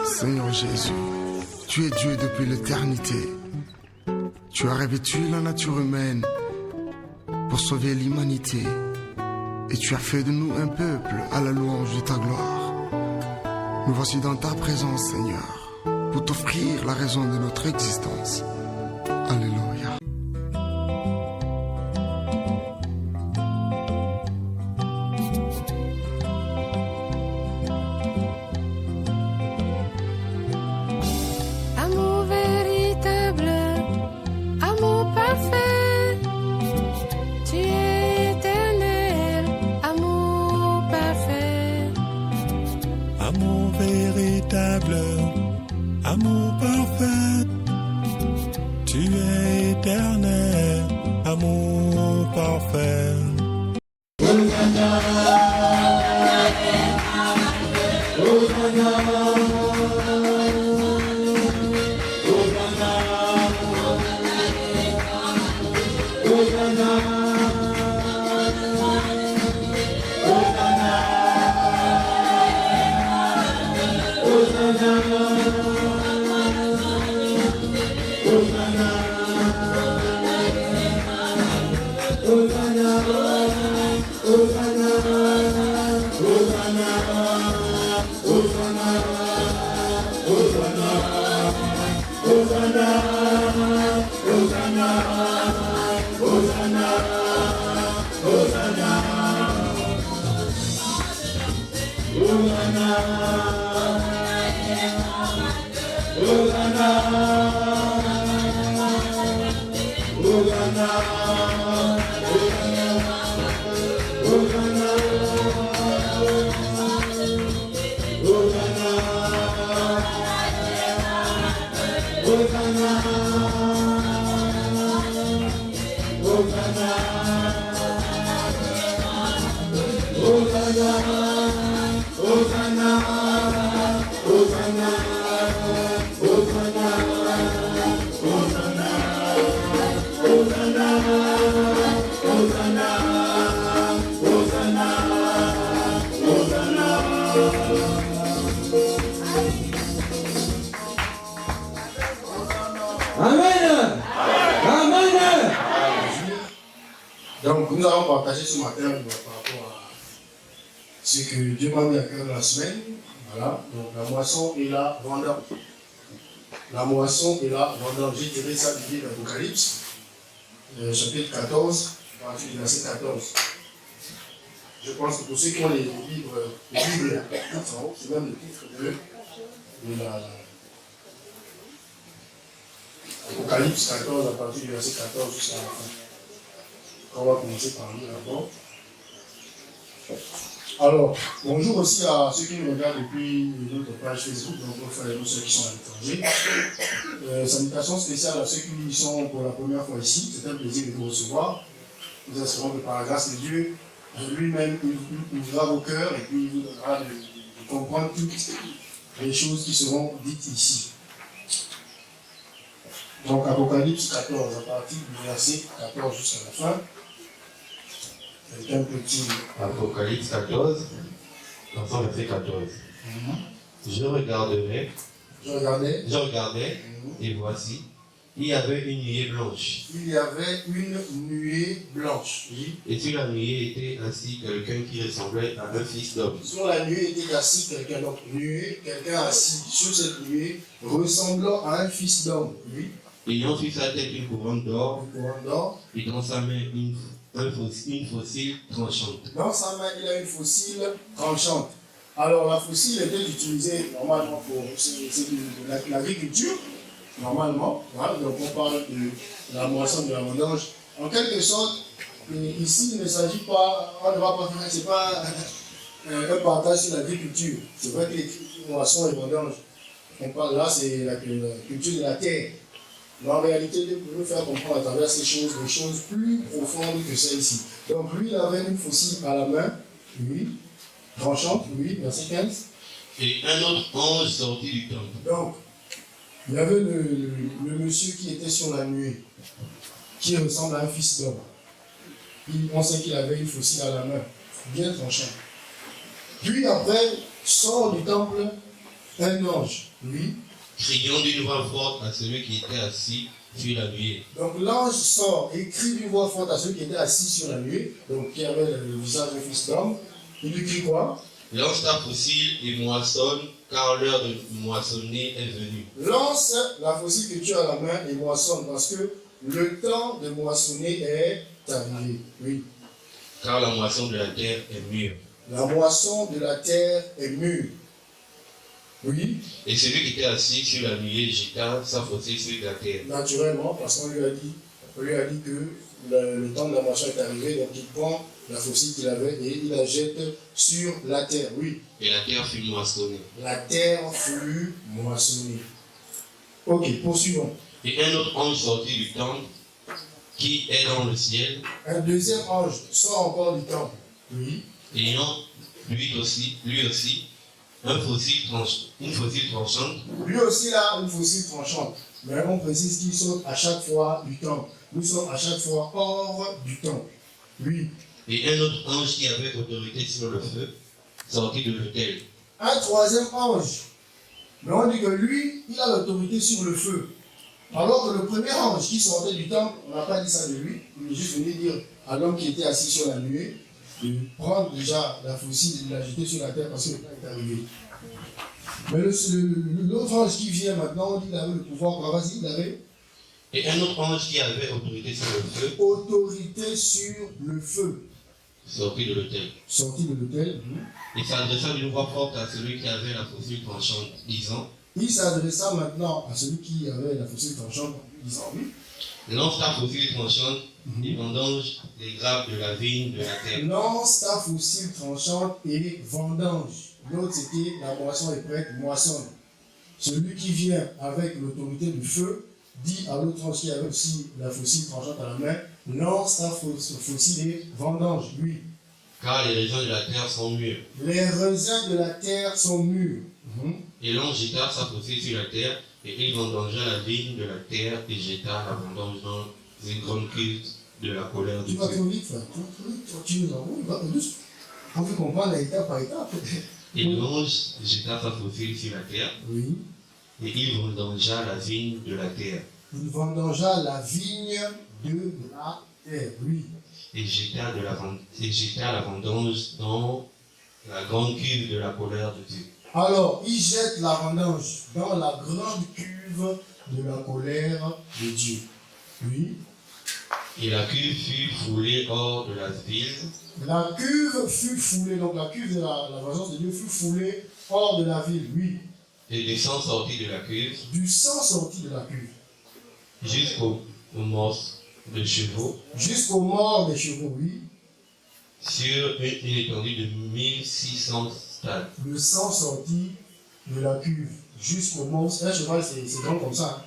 Seigneur Jésus, tu es Dieu depuis l'éternité. Tu as revêtu la nature humaine pour sauver l'humanité. Et tu as fait de nous un peuple à la louange de ta gloire. Nous voici dans ta présence, Seigneur, pour t'offrir la raison de notre existence. Alléluia. Amour véritable, amour parfait, tu es éternel, amour parfait. Amour véritable, amour parfait, tu es éternel, amour parfait. Amen. Amen. Donc, nous allons partager ce matin par rapport à ce que Dieu m'a mis à cœur de la semaine. Voilà, donc la moisson et la vendange. La moisson et la vendange. J'ai tiré ça du livre d'Apocalypse, chapitre 14, à partir du verset 14. Je pense que pour ceux qui ont les livres, les Bibles, c'est même le titre de la Apocalypse 14, à partir du verset 14 jusqu'à la fin. On va commencer par lire d'abord. Alors, bonjour aussi à ceux qui nous regardent depuis notre page Facebook, donc nos frères et ceux qui sont à l'étranger. Salutations spéciales à ceux qui sont pour la première fois ici. C'est un plaisir de vous recevoir. Nous espérons que par la grâce de Dieu, lui-même ouvrira vos cœurs et puis il vous donnera de comprendre toutes les choses qui seront dites ici. Donc, Apocalypse 14, à partir du verset 14 jusqu'à la fin. Quelqu'un petit. Apocalypse 14, dans verset 14. Je regardais, et voici, il y avait une nuée blanche. Il y avait une nuée blanche. Oui. Et sur la nuée était assis quelqu'un qui ressemblait à un fils d'homme. Sur la nuée était assis quelqu'un. Donc, nuée, quelqu'un assis sur cette nuée, ressemblant à un fils d'homme. Oui. Ayant sur sa tête une couronne d'or, et dans sa main une faucille tranchante. Dans sa main, il a une faucille tranchante. Alors, la faucille était utilisée normalement pour l'agriculture, normalement. Voilà, donc, on parle de la moisson, de la vendange. En quelque sorte, ici, il ne s'agit pas, on ne va pas faire, c'est pas un partage sur l'agriculture. C'est vrai que les moissons et vendanges, on parle là, c'est la culture de la terre. Mais en réalité, Dieu peut nous faire comprendre à travers ces choses des choses plus profondes que celles-ci. Donc lui, il avait une faucille à la main, oui, tranchante, oui, verset 15. Et un autre ange sortit du temple. Donc, il y avait le monsieur qui était sur la nuée, qui ressemble à un fils d'homme. On sait qu'il avait une faucille à la main, bien tranchante. Puis après, sort du temple un ange, oui. Criant d'une voix forte à celui qui était assis sur la nuée. Donc l'ange sort et crie d'une voix forte à celui qui était assis sur la nuée, donc qui avait le visage de fils d'homme. Il lui crie quoi? Lance ta fossile et moissonne, car l'heure de moissonner est venue. Lance la fossile que tu as à la main et moissonne, parce que le temps de moissonner est arrivé. Oui. Car la moisson de la terre est mûre. La moisson de la terre est mûre. Oui. Et celui qui était assis sur la nuée jeta sa fossile sur la terre. Naturellement, parce qu'on lui a dit que le temps de la moisson est arrivé, donc il prend la fossile qu'il avait et il la jette sur la terre. Oui. Et la terre fut moissonnée. La terre fut moissonnée. Ok, poursuivons. Et un autre ange sortit du temple qui est dans le ciel. Un deuxième ange sort encore du temple. Oui. Ayant lui aussi une fossile tranchante. Lui aussi là, une fossile tranchante. Mais on précise qu'il saute à chaque fois du temple. Nous sommes à chaque fois hors du temple. Oui. Et un autre ange qui avait autorité sur le feu sortit de l'autel. Un troisième ange. Mais on dit que lui, il a l'autorité sur le feu. Alors que le premier ange qui sortait du temple, on n'a pas dit ça de lui. Il est juste venu dire à l'homme qui était assis sur la nuée de prendre déjà la fossile et de la jeter sur la terre parce que le temps est arrivé. Mais l'autre ange qui vient maintenant, on dit qu'il avait le pouvoir. Vas-y, il avait. Et un autre ange qui avait autorité sur le feu. Autorité sur le feu. Sorti de l'autel. Sorti de l'autel. Il s'adressa d'une voix forte à celui qui avait la fossile tranchante, disant. Il s'adressa maintenant à celui qui avait la fossile tranchante, disant oui. Lance ta fossile tranchante et vendange les grappes de la vigne de la terre. Lance ta fossile tranchante et vendange. L'autre c'était la moisson est prête, moissonne. Celui qui vient avec l'autorité du feu dit à l'autre ange qui avait aussi la fossile tranchante à la main, lance ta fossile et vendange, lui. Car les raisins de la terre sont mûrs. Les raisins de la terre sont mûrs. Et l'ange jeta sa fossile sur la terre, et il vendangea la vigne de la terre et jeta la vendange dans une grande cuve de la colère de Tu vas Dieu. trop vite, frère. Tu nous envoies, il va plus douce. On veut comprendre étape par étape. Et l'ange jeta sa fossile sur la terre, Oui. et il vendangea la vigne de la terre. Il vendangea la vigne de la terre. Oui. Et jeta la vendange dans la grande cuve de la colère de Dieu. Alors, il jette la vendange dans la grande cuve de la colère de Dieu. Oui. Et la cuve fut foulée hors de la ville. La cuve fut foulée, donc la cuve de la vengeance de Dieu fut foulée hors de la ville. Oui. Et du sang sortit de la cuve Du sang sorti de la cuve. jusqu'aux morts de chevaux Jusqu'aux morts des chevaux, oui. sur une étendue de 1600 stades. Le sang sorti de la cuve jusqu'aux morts. Un cheval, c'est grand comme ça.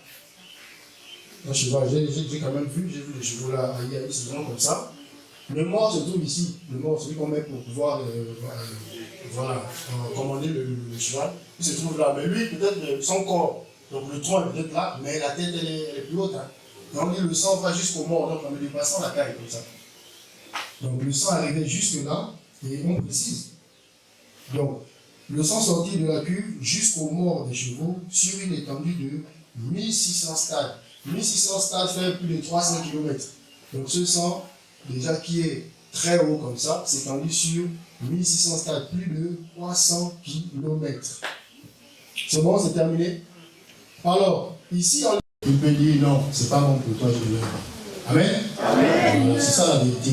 Un cheval, j'ai quand même vu, j'ai vu les chevaux là, c'est grand comme ça. Le mort se trouve ici. Le mort, celui qu'on met pour pouvoir commander le cheval, il se trouve là. Mais lui, peut-être son corps, donc le tronc est peut-être là, mais la tête elle est plus haute. Hein. Donc le sang va jusqu'au mort, donc en me dépassant la taille comme ça. Donc le sang arrivait jusque là, et on précise. Donc, le sang sorti de la cuve jusqu'au mort des chevaux sur une étendue de 1600 stades. 1600 stades fait plus de 300 km. Donc ce sang, déjà qui est très haut comme ça, s'étendue sur 1600 stades, plus de 300 km. C'est bon, c'est terminé. Alors, ici, il peut dire non, c'est pas bon pour toi, je ne veux pas. Amen. Amen. C'est ça la vérité.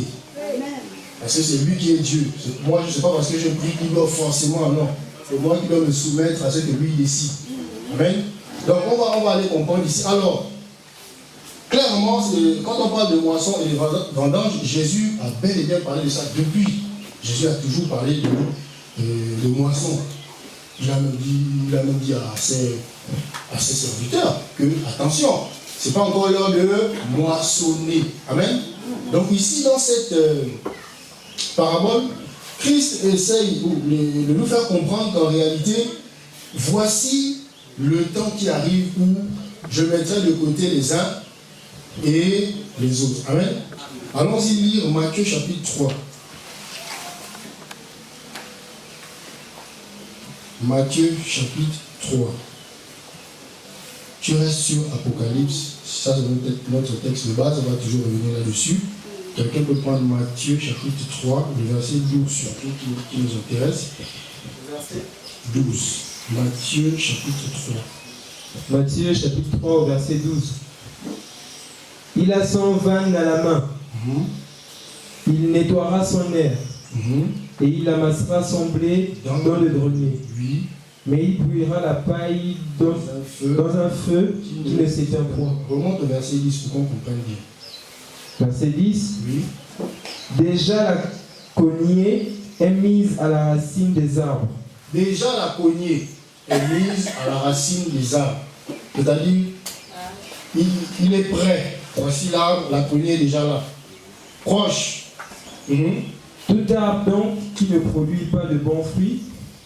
Parce que c'est lui qui est Dieu. Moi, je ne sais pas parce que je prie qu'il doit forcément, non. C'est moi qui dois me soumettre à ce que lui décide. Amen. Donc, on va aller comprendre ici. Alors, clairement, quand on parle de moisson et de vendange, Jésus a bel et bien parlé de ça depuis. Jésus a toujours parlé de moisson. Il a même dit à ses serviteurs que, attention, ce n'est pas encore l'heure de moissonner. Amen. Donc ici, dans cette parabole, Christ essaye de nous faire comprendre qu'en réalité, voici le temps qui arrive où je mettrai de côté les uns et les autres. Amen. Allons-y lire Matthieu chapitre 3. Matthieu chapitre 3. Tu restes sur Apocalypse, ça c'est notre texte de base, on va toujours revenir là-dessus. Quelqu'un peut prendre Matthieu chapitre 3, le verset 12, surtout qui nous intéresse. Verset 12. Matthieu chapitre 3. Matthieu chapitre 3 au verset 12. Il a son vanne à la main. Il nettoiera son air. Et il amassera son blé dans le grenier. Oui. Mais il bouillera la paille dans un feu qui ne s'éteint point. Remonte au verset 10 pour qu'on comprenne bien. Verset 10. Oui. Déjà la cognée est mise à la racine des arbres. Déjà la cognée est mise à la racine des arbres. C'est-à-dire, il est prêt. Voici l'arbre, la cognée est déjà là. Proche. Tout arbre donc qui ne produit pas de bons fruits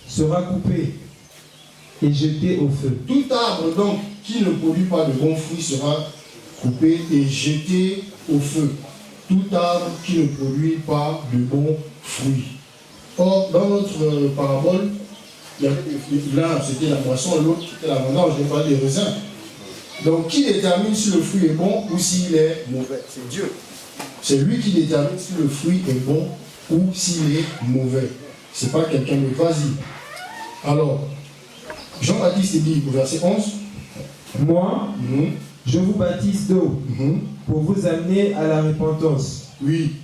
sera coupé et jeté au feu. Tout arbre donc qui ne produit pas de bons fruits sera coupé et jeté au feu. Tout arbre qui ne produit pas de bons fruits. Or, dans notre parabole, l'un c'était la moisson, l'autre c'était la vendange, je parle des raisins. Donc, qui détermine si le fruit est bon ou s'il est mauvais? C'est Dieu. C'est lui qui détermine si le fruit est bon ou s'il est mauvais. C'est pas quelqu'un de vas-y. Alors, Jean-Baptiste dit au verset 11. Moi, je vous baptise d'eau pour vous amener à la repentance. Oui.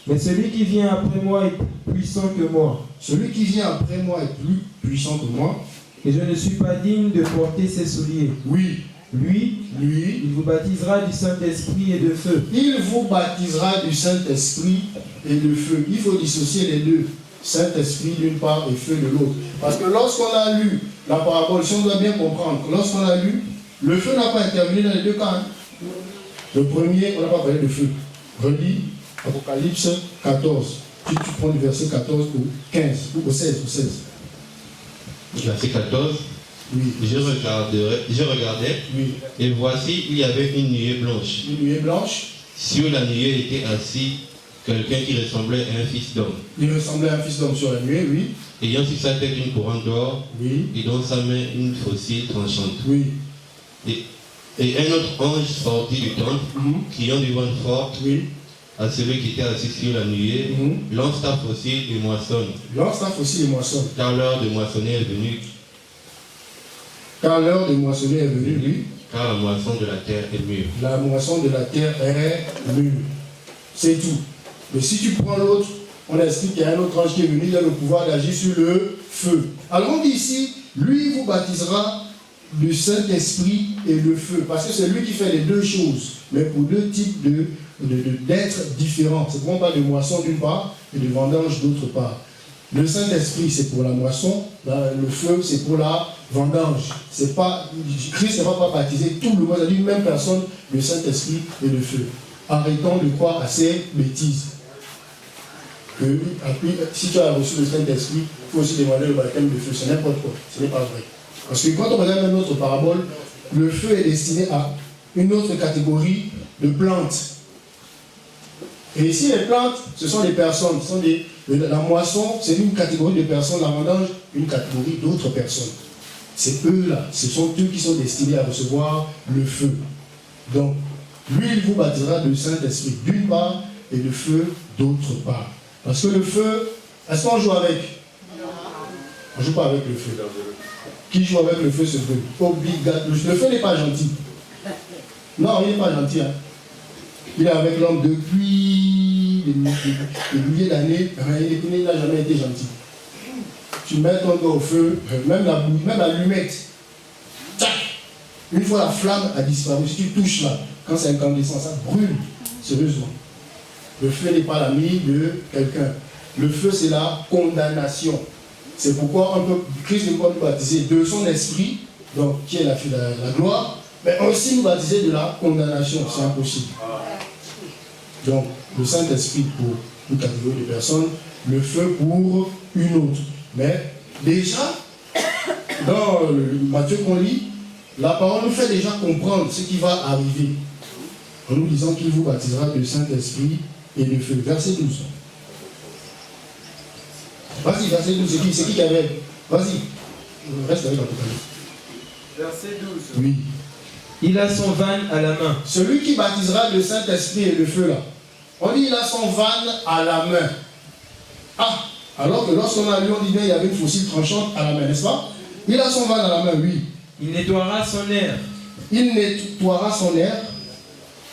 Mais celui qui vient après moi est plus puissant que moi. Celui qui vient après moi est plus puissant que moi. Et je ne suis pas digne de porter ses souliers. Oui. Lui, il vous baptisera du Saint-Esprit et de feu. Il vous baptisera du Saint-Esprit et de feu. Il faut dissocier les deux. Saint-Esprit d'une part et feu de l'autre. Parce que lorsqu'on a lu la parabole, si on doit bien comprendre que lorsqu'on a lu, le feu n'a pas intervenu dans les deux cas. Le premier, on n'a pas parlé de feu. Relis Apocalypse 14. Tu prends du verset 14 au 15, ou au 16. Verset 14. Oui. Je regardais, Oui. et voici, il y avait une nuée blanche. Une nuée blanche. Sur la nuée était assis quelqu'un qui ressemblait à un fils d'homme. Il ressemblait à un fils d'homme sur la nuée, oui. Ayant sur sa tête une couronne d'or, Oui. et dans sa main une faucille tranchante. Oui. Et un autre ange sortit du temple, criant d'une voix forte Oui. à celui qui était assis sur la nuée, lance ta faucille et moissonne. Lance ta faucille et moissonne. Car l'heure de moissonner est venue. Car l'heure de moissonner est venue, oui. Car la moisson de la terre est mûre. La moisson de la terre est mûre. C'est tout. Mais si tu prends l'autre, on explique qu'il y a un autre ange qui est venu, il a le pouvoir d'agir sur le feu. Alors on dit ici, lui vous baptisera du Saint-Esprit et le feu. Parce que c'est lui qui fait les deux choses, mais pour deux types d'êtres différents. C'est pour on parle de moisson d'une part et de vendange d'autre part. Le Saint-Esprit, c'est pour la moisson, le feu, c'est pour la vendange. C'est pas, Christ ne va pas baptiser tout le monde, c'est-à-dire une même personne, le Saint-Esprit et le feu. Arrêtons de croire à ces bêtises. Si tu as reçu le Saint-Esprit, il faut aussi demander le baptême de feu. C'est n'importe quoi. Ce n'est pas vrai. Parce que quand on regarde une autre parabole, le feu est destiné à une autre catégorie de plantes. Et ici, les plantes, ce sont des personnes. La moisson, c'est une catégorie de personnes. La vendange, une catégorie d'autres personnes. C'est eux-là. Ce sont eux qui sont destinés à recevoir le feu. Donc, lui, il vous baptisera de Saint-Esprit d'une part et de feu d'autre part. Parce que le feu, est-ce qu'on joue avec? On ne joue pas avec le feu. Qui joue avec le feu se brûle. Obligatoire. Le feu n'est pas gentil. Non, il n'est pas gentil. Hein. Il est avec l'homme depuis des milliers d'années. Il n'a jamais été gentil. Tu mets ton doigt au feu, même l'allumette. Une fois la flamme a disparu, si tu touches là, quand c'est incandescent, ça brûle. Sérieusement. Le feu n'est pas l'ami de quelqu'un. Le feu, c'est la condamnation. C'est pourquoi Christ ne peut nous baptiser de son esprit, donc qui est la gloire, mais aussi nous baptiser de la condamnation. C'est impossible. Donc, le Saint-Esprit pour une catégorie de personnes, le feu pour une autre. Mais déjà, dans Matthieu qu'on lit, la parole nous fait déjà comprendre ce qui va arriver. En nous disant qu'il vous baptisera de Saint-Esprit et de feu. Verset 12. Vas-y, verset 12, c'est qui avait? Vas-y. Reste avec l'Apocalypse. Verset 12. Oui. Il a son van à la main. Celui qui baptisera le Saint-Esprit et le feu là. On dit il a son van à la main. Ah, alors que lorsqu'on a lu, on dit bien il y avait une faucille tranchante à la main, n'est-ce pas? Il a son van à la main, oui. Il nettoiera son air. Il nettoiera son air.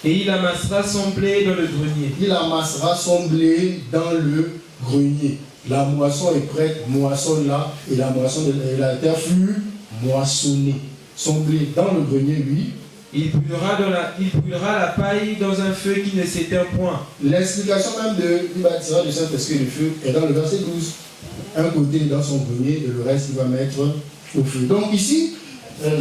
Et il amassera son blé dans le grenier. Il amassera son blé dans le grenier. La moisson est prête, moissonne là, et la moisson de la terre fut moissonnée. Son blé dans le grenier, oui. Il brûlera la paille dans un feu qui ne s'éteint point. L'explication même de il baptisera du Saint-Esprit et du feu est dans le verset 12. Un côté dans son grenier et le reste il va mettre au feu. Donc ici,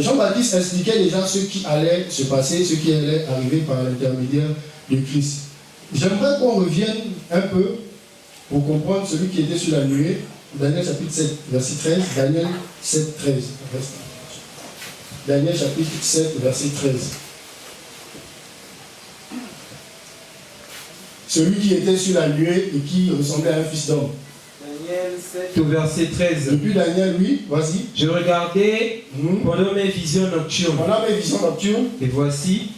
Jean-Baptiste expliquait déjà ce qui allait se passer, ce qui allait arriver par l'intermédiaire de Christ. J'aimerais qu'on revienne un peu pour comprendre celui qui était sur la nuée. Daniel chapitre 7, verset 13. Daniel 7, 13. Daniel chapitre 7, verset 13. Celui qui était sur la nuée et qui ressemblait à un fils d'homme. Daniel 7 au verset 13. Depuis Daniel, oui, vas-y. Je regardais pendant mes visions nocturnes. Pendant mes visions nocturnes. Et voici,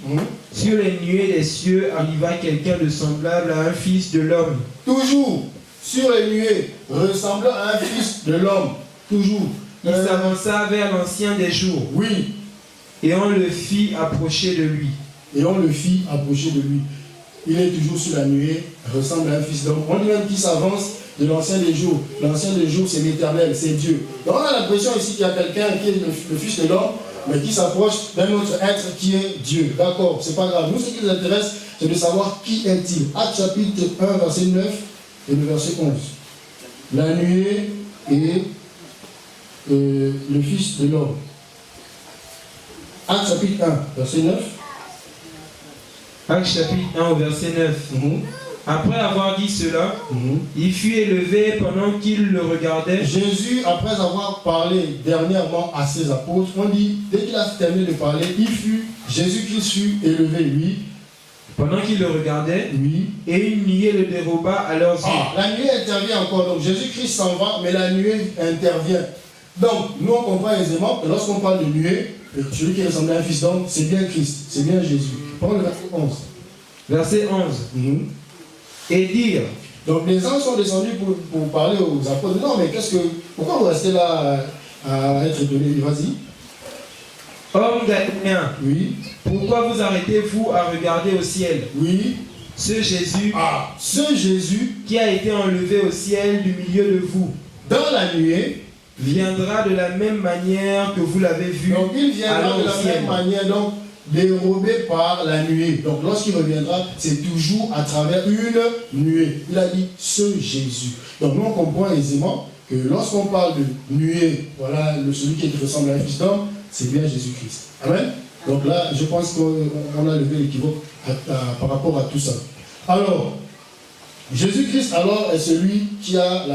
sur les nuées des cieux arriva quelqu'un de semblable à un fils de l'homme. Toujours sur les nuées, ressemblant à un fils de l'homme. Toujours. Il s'avança vers l'ancien des jours. Oui. Et on le fit approcher de lui. Et on le fit approcher de lui. Il est toujours sur la nuée, ressemble à un fils d'homme. On dit même qu'il s'avance de l'ancien des jours. L'ancien des jours, c'est l'Éternel, c'est Dieu. Donc on a l'impression ici qu'il y a quelqu'un qui est le fils de l'homme, mais qui s'approche d'un autre être qui est Dieu. D'accord, c'est pas grave. Nous, ce qui nous intéresse, c'est de savoir qui est-il. Actes chapitre 1, verset 9 et le verset 11. La nuée et le fils de l'homme. Actes chapitre 1, verset 9. Actes chapitre 1 au verset 9. Après avoir dit cela, il fut élevé pendant qu'il le regardait. Jésus, après avoir parlé dernièrement à ses apôtres, on dit, dès qu'il a terminé de parler, Jésus-Christ fut élevé, lui. Pendant qu'il le regardait, oui. Et une nuée le déroba à leurs yeux. La nuée intervient encore. Donc Jésus-Christ s'en va, mais la nuée intervient. Donc, nous on comprend aisément que lorsqu'on parle de nuée, celui qui ressemble à un fils d'homme, c'est bien Christ, c'est bien Jésus. Prends le verset 11. Verset 11. Et dire. Donc les anges sont descendus pour parler aux apôtres. Non, mais pourquoi vous restez là à être étonnés? Vas-y. Homme galiléen, oui. Pourquoi vous arrêtez-vous à regarder au ciel? Oui. Ce Jésus, qui a été enlevé au ciel du milieu de vous, dans la nuée, viendra de la même manière que vous l'avez vu. Donc il viendra de la même manière, donc dérobé par la nuée. Donc lorsqu'il reviendra, c'est toujours à travers une nuée. Il a dit ce Jésus. Donc nous on comprend aisément que lorsqu'on parle de nuée, voilà celui qui ressemble à un fils d'homme, c'est bien Jésus-Christ. Amen. Donc là, je pense qu'on a levé l'équivoque par rapport à tout ça. Alors, Jésus-Christ alors est celui qui a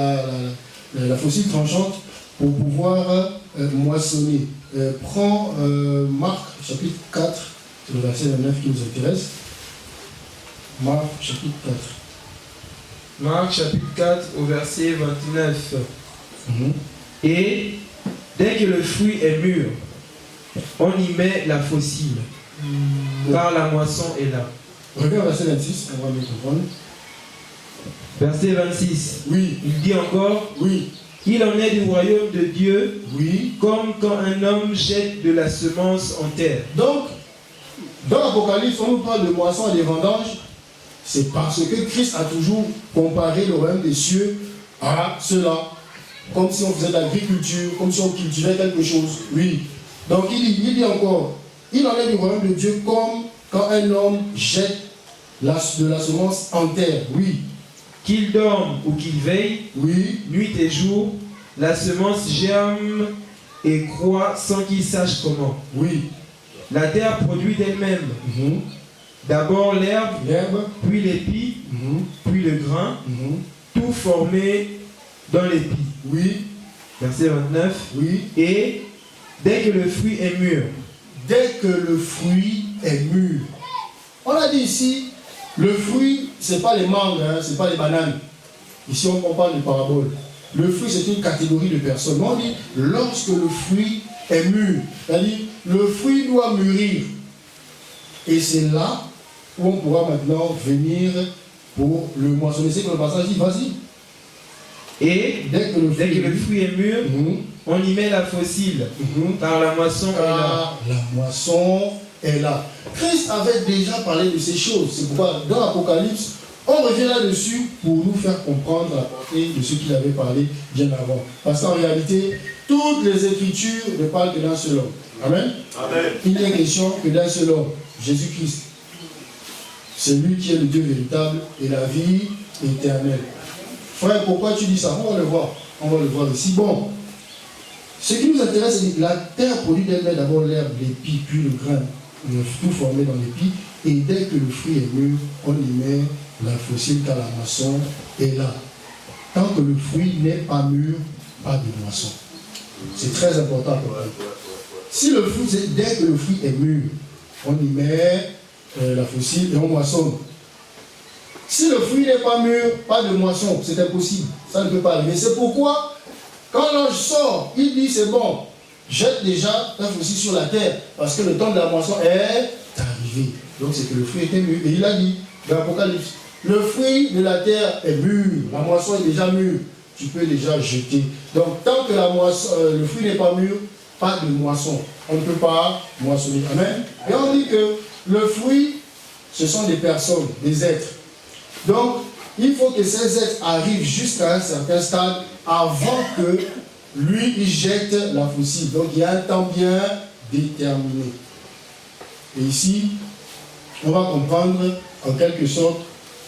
la faucille tranchante pour pouvoir moissonner. Prends Marc chapitre 4, c'est le verset 29 qui nous intéresse. Marc chapitre 4. Marc chapitre 4 au verset 29. Et dès que le fruit est mûr, on y met la faucille, car la moisson est là. Regarde verset 26, on va mieux comprendre. Verset 26. Oui. Il dit encore. Oui. Il en est du royaume de Dieu, oui, comme quand un homme jette de la semence en terre. Donc, dans l'Apocalypse, on nous parle de moisson et de vendange. C'est parce que Christ a toujours comparé le royaume des cieux à cela. Comme si on faisait de l'agriculture, comme si on cultivait quelque chose. Oui. Donc il dit encore, il en est du royaume de Dieu comme quand un homme jette de la semence en terre. Oui. Qu'il dorme ou qu'il veille, oui, nuit et jour, la semence germe et croît sans qu'il sache comment. Oui. La terre produit d'elle-même. D'abord l'herbe, puis l'épi, puis le grain, tout formé dans l'épi. Oui. Verset 29. Oui. Et dès que le fruit est mûr. Dès que le fruit est mûr. On a dit ici, le fruit, ce n'est pas les mangues, ce n'est pas les bananes. Ici, on parle de parabole. le fruit c'est une catégorie de personnes. On dit lorsque le fruit est mûr, c'est-à-dire le fruit doit mûrir. Et c'est là où on pourra maintenant venir pour le moissonner. C'est que le passage dit, vas-y. Et dès que le fruit est mûr, on y met la fossile, car la moisson est là. La moisson est là. Christ avait déjà parlé de ces choses. C'est pourquoi dans l'Apocalypse, on revient là-dessus pour nous faire comprendre la portée de ce qu'il avait parlé bien avant. Parce qu'en réalité, toutes les Écritures ne parlent que d'un seul homme. Amen. Amen. Il n'est question que d'un seul homme, Jésus-Christ. C'est lui qui est le Dieu véritable et la vie éternelle. Frère, pourquoi tu dis ça? On va le voir. On va le voir ici. Bon, ce qui nous intéresse, c'est que la terre produit d'elle-même d'abord l'herbe, l'épi, puis le grain, tout formé dans l'épi. Et dès que le fruit est mûr, on y met la fossile car la moisson est là. Tant que le fruit n'est pas mûr, pas de moisson. C'est très important pour nous. Si le fruit, dès que le fruit est mûr, on y met la fossile et on moissonne. Si le fruit n'est pas mûr, pas de moisson, c'est impossible. Ça ne peut pas arriver. C'est pourquoi, quand l'ange sort, il dit c'est bon, jette déjà la fossile sur la terre, parce que le temps de la moisson est arrivé. Donc c'est que le fruit était mûr. Et il a dit, dans l'Apocalypse, le fruit de la terre est mûr, la moisson est déjà mûre, tu peux déjà jeter. Donc tant que le fruit n'est pas mûr, pas de moisson. On ne peut pas moissonner. Amen. Et on dit que le fruit, ce sont des personnes, des êtres. Donc, il faut que ces êtres arrivent jusqu'à un certain stade avant que lui, il jette la fossile. Donc, il y a un temps bien déterminé. Et ici, on va comprendre en quelque sorte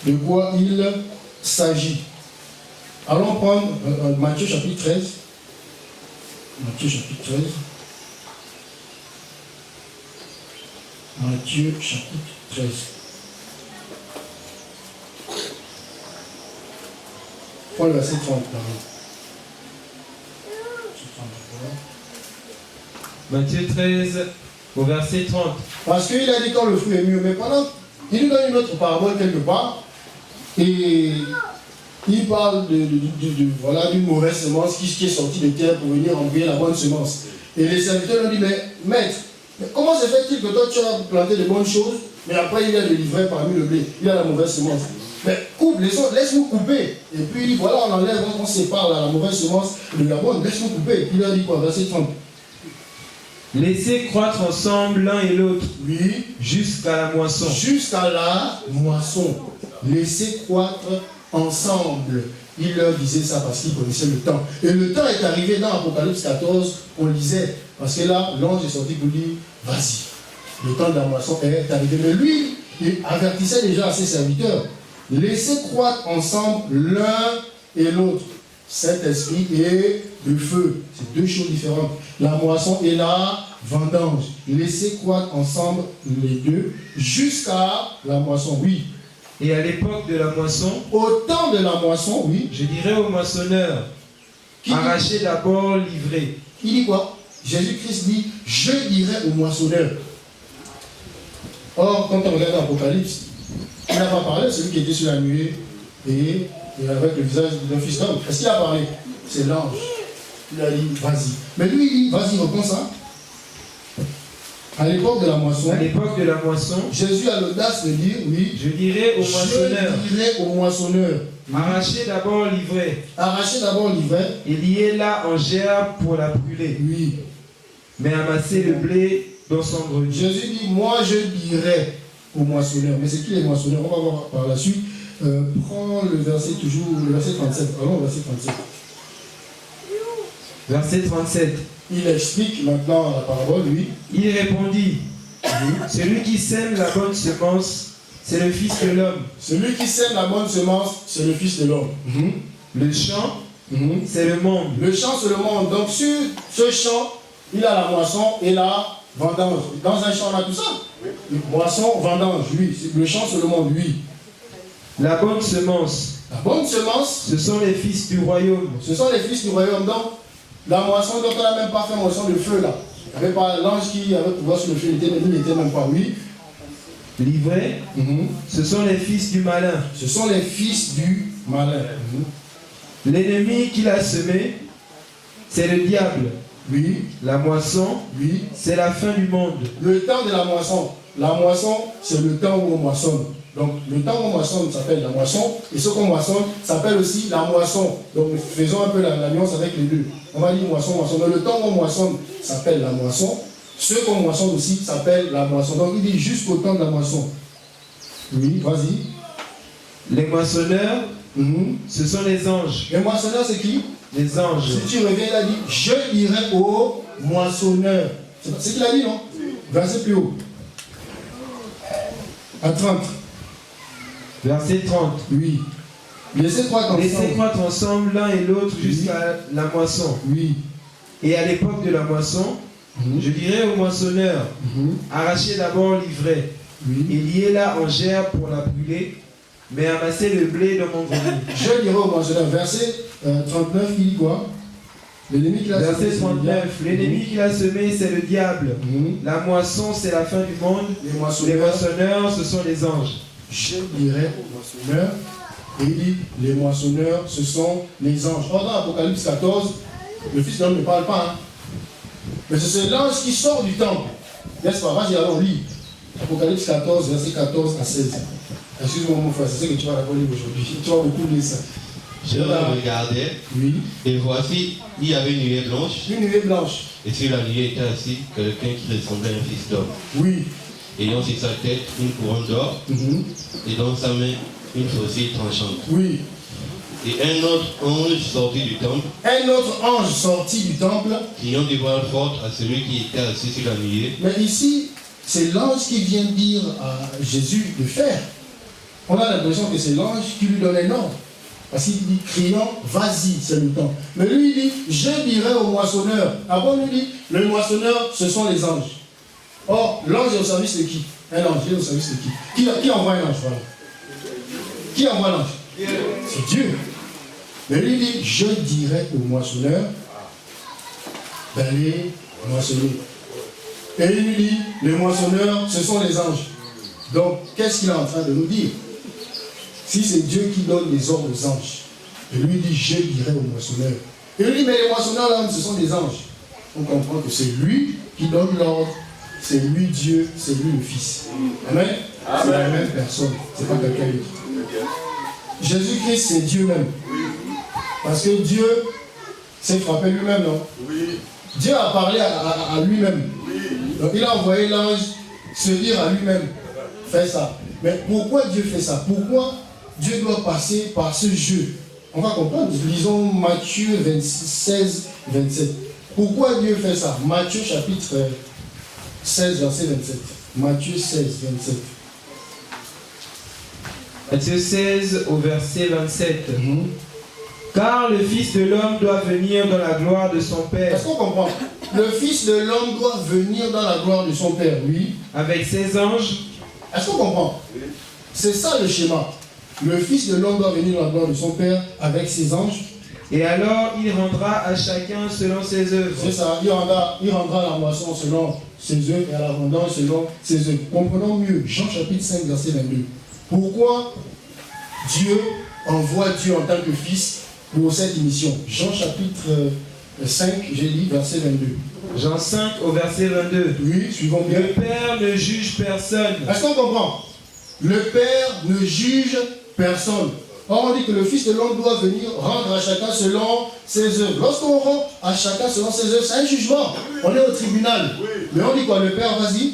de quoi il s'agit. Allons prendre Matthieu chapitre 13. Matthieu chapitre 13. Matthieu chapitre 13. Prends le verset 30. Matthieu 13, au verset 30. Parce qu'il a dit quand le fruit est mûr, mais pendant, il nous donne une autre parabole quelque part, et il parle voilà, d'une mauvaise semence qui est sortie de terre pour venir envoyer la bonne semence. Et les serviteurs lui ont dit, mais maître, comment se fait-il que toi tu as planté de bonnes choses, mais après il y a de l'ivraie parmi le blé, il y a la mauvaise semence? Mais coupe, laisse-nous couper. Et puis voilà, on enlève, on sépare la mauvaise semence de la bonne, laisse-nous couper. Il a dit quoi, verset 30. Laissez croître ensemble l'un et l'autre. Oui. Jusqu'à la moisson. Jusqu'à la moisson. Laissez croître ensemble. Il leur disait ça parce qu'il connaissait le temps. Et le temps est arrivé dans Apocalypse 14, on lisait. Parce que là, l'ange est sorti pour dire, vas-y. Le temps de la moisson est arrivé. Mais lui, il avertissait déjà à ses serviteurs. Laissez croître ensemble l'un et l'autre. Saint-Esprit et le feu. C'est deux choses différentes. La moisson et la vendange. Laissez croître ensemble les deux jusqu'à la moisson. Oui. Et à l'époque de la moisson, au temps de la moisson, oui. Je dirais au moissonneur, arrachez d'abord l'ivraie. Il dit quoi? Jésus-Christ dit, je dirais au moissonneur. Or, quand on regarde l'Apocalypse, il n'a pas parlé de celui qui était sur la nuée et avec le visage d'un fils d'homme. Est-ce qu'il a parlé? C'est l'ange. Il a dit, vas-y. Mais lui, il dit, vas-y, reprends ça. À l'époque de la moisson. À l'époque de la moisson. Jésus a l'audace de dire, oui. Je dirais au moissonneur. Je dirais au moissonneur. Arrachez d'abord l'ivraie. Arrachez d'abord l'ivraie. Et liez-la en gerbe pour la brûler. Oui. Mais amassez le blé dans son grenier. Jésus dit, moi je dirais au moissonneur. Mais c'est qui les moissonneurs? On va voir par la suite. Prends le verset toujours, le verset 37. Allons au verset 37. Verset 37. Il explique maintenant la parabole, lui. Il répondit, celui qui sème la bonne semence, c'est le Fils de l'homme. Celui qui sème la bonne semence, c'est le Fils de l'homme. Le champ, c'est le monde. Le champ, c'est le monde. Donc sur ce champ, il a la moisson et la vendange. Dans un champ, on a tout ça. Moisson, vendange, oui. Le champ, c'est le monde, oui. La bonne semence. La bonne semence. Ce sont les fils du royaume. Ce sont les fils du royaume. Donc, la moisson, donc on n'a même pas fait moisson de feu là. Il n'y avait pas l'ange qui avait pouvoir sur le feu, il n'était même pas, oui. L'ivraie, ce sont les fils du malin. Ce sont les fils du malin. L'ennemi qu'il a semé, c'est le diable. Oui. La moisson, Oui. c'est la fin du monde. Le temps de la moisson. La moisson, c'est le temps où on moissonne. Donc, le temps où on moissonne s'appelle la moisson. Et ce qu'on moissonne s'appelle aussi la moisson. Donc, faisons un peu la nuance avec les deux. On va dire moisson, moisson. Mais le temps où on moissonne s'appelle la moisson. Ce qu'on moissonne aussi s'appelle la moisson. Donc, il dit jusqu'au temps de la moisson. Oui, vas-y. Les moissonneurs, ce sont les anges. Les moissonneurs, c'est qui? Les anges. Si tu reviens, il a dit, je dirai aux moissonneurs. C'est ce qu'il a dit, non? Verset plus haut. À 30. Verset 30. Oui. Laissez croître ensemble. Laissez croître ensemble l'un et l'autre Oui. jusqu'à la moisson. Oui. Et à l'époque de la moisson, je dirais aux moissonneurs, arrachez d'abord l'ivraie Oui. et liez-la en gerbe pour la brûler, mais amassez le blé dans mon grenier. Je dirai au moissonneur. Verset 39, il dit quoi? L'ennemi qui l'a semé, Verset c'est le 39. diable. L'ennemi qui l'a semé, c'est le diable. La moisson, c'est la fin du monde. Les Les moissonneurs. moissonneurs, ce sont les anges. Je dirai aux moissonneurs. Et il dit, les moissonneurs, ce sont les anges. Or, dans Apocalypse 14, le Fils de l'homme ne parle pas. Hein. Mais c'est l'ange qui sort du temple. N'est-ce pas? Vas-y, alors lis. Apocalypse 14, verset 14 à 16. Excuse-moi, mon frère, c'est ce que tu vas lire aujourd'hui. Tu vas beaucoup lire ça. Je regardais, Oui. et voici, il y avait une nuée blanche, Une nuée blanche. et sur la nuée était assis quelqu'un qui ressemblait à un fils d'homme, Oui. ayant sur sa tête une couronne d'or, et dans sa main une faucille tranchante. Oui. Et un autre ange sorti du temple, Un autre ange sorti du temple. criant de voix forte à celui qui était assis sur la nuée, Mais ici, c'est l'ange qui vient dire à Jésus de faire. On a l'impression que c'est l'ange qui lui donne un ordre. Parce qu'il dit, criant, vas-y, c'est le temps. Mais lui, il dit, je dirai au moissonneur. Après, lui dit, le moissonneur, ce sont les anges. Or, l'ange est au service de qui? Un ange, il est au service de qui? Qui envoie un ange? Voilà. Qui envoie l'ange? C'est Dieu. Mais lui, il dit, je dirai au moissonneur d'aller moissonner. Et il lui dit, les moissonneurs, ce sont les anges. Donc, qu'est-ce qu'il est en train de nous dire? Si c'est Dieu qui donne les ordres aux anges, et lui dit, je dirai aux moissonneurs. Et lui dit, mais les moissonneurs là, ce sont des anges. On comprend que c'est lui qui donne l'ordre, c'est lui Dieu, c'est lui le Fils. Amen. C'est la même personne, c'est pas quelqu'un d'autre. Jésus-Christ, c'est Dieu même. Parce que Dieu s'est frappé lui-même, non? Oui. Dieu a parlé à lui-même. Donc il a envoyé l'ange se dire à lui-même, fais ça. Mais pourquoi Dieu fait ça? Pourquoi Dieu doit passer par ce jeu? On va comprendre. Lisons Matthieu 16, 27. Pourquoi Dieu fait ça? Matthieu chapitre 16, verset 27. Matthieu 16, 27. Matthieu 16 au verset 27. Car le Fils de l'homme doit venir dans la gloire de son Père. Est-ce qu'on comprend? Le Fils de l'homme doit venir dans la gloire de son Père, oui. Avec ses anges. Est-ce qu'on comprend? C'est ça le schéma. Le Fils de l'homme doit venir dans la gloire de son Père avec ses anges. Et alors il rendra à chacun selon ses œuvres. C'est ça, il rendra la moisson selon ses œuvres et à la vendange selon ses œuvres. Comprenons mieux, Jean chapitre 5, verset 22. Pourquoi Dieu envoie Dieu en tant que Fils pour cette mission? Jean chapitre 5, j'ai dit verset 22. Jean 5 au verset 22. Oui, suivons bien. Le Père ne juge personne. Est-ce qu'on comprend? Le Père ne juge personne. Or, on dit que le Fils de l'homme doit venir rendre à chacun selon ses œuvres. Lorsqu'on rend à chacun selon ses œuvres, c'est un jugement. On est au tribunal. Mais on dit quoi? Le Père, vas-y.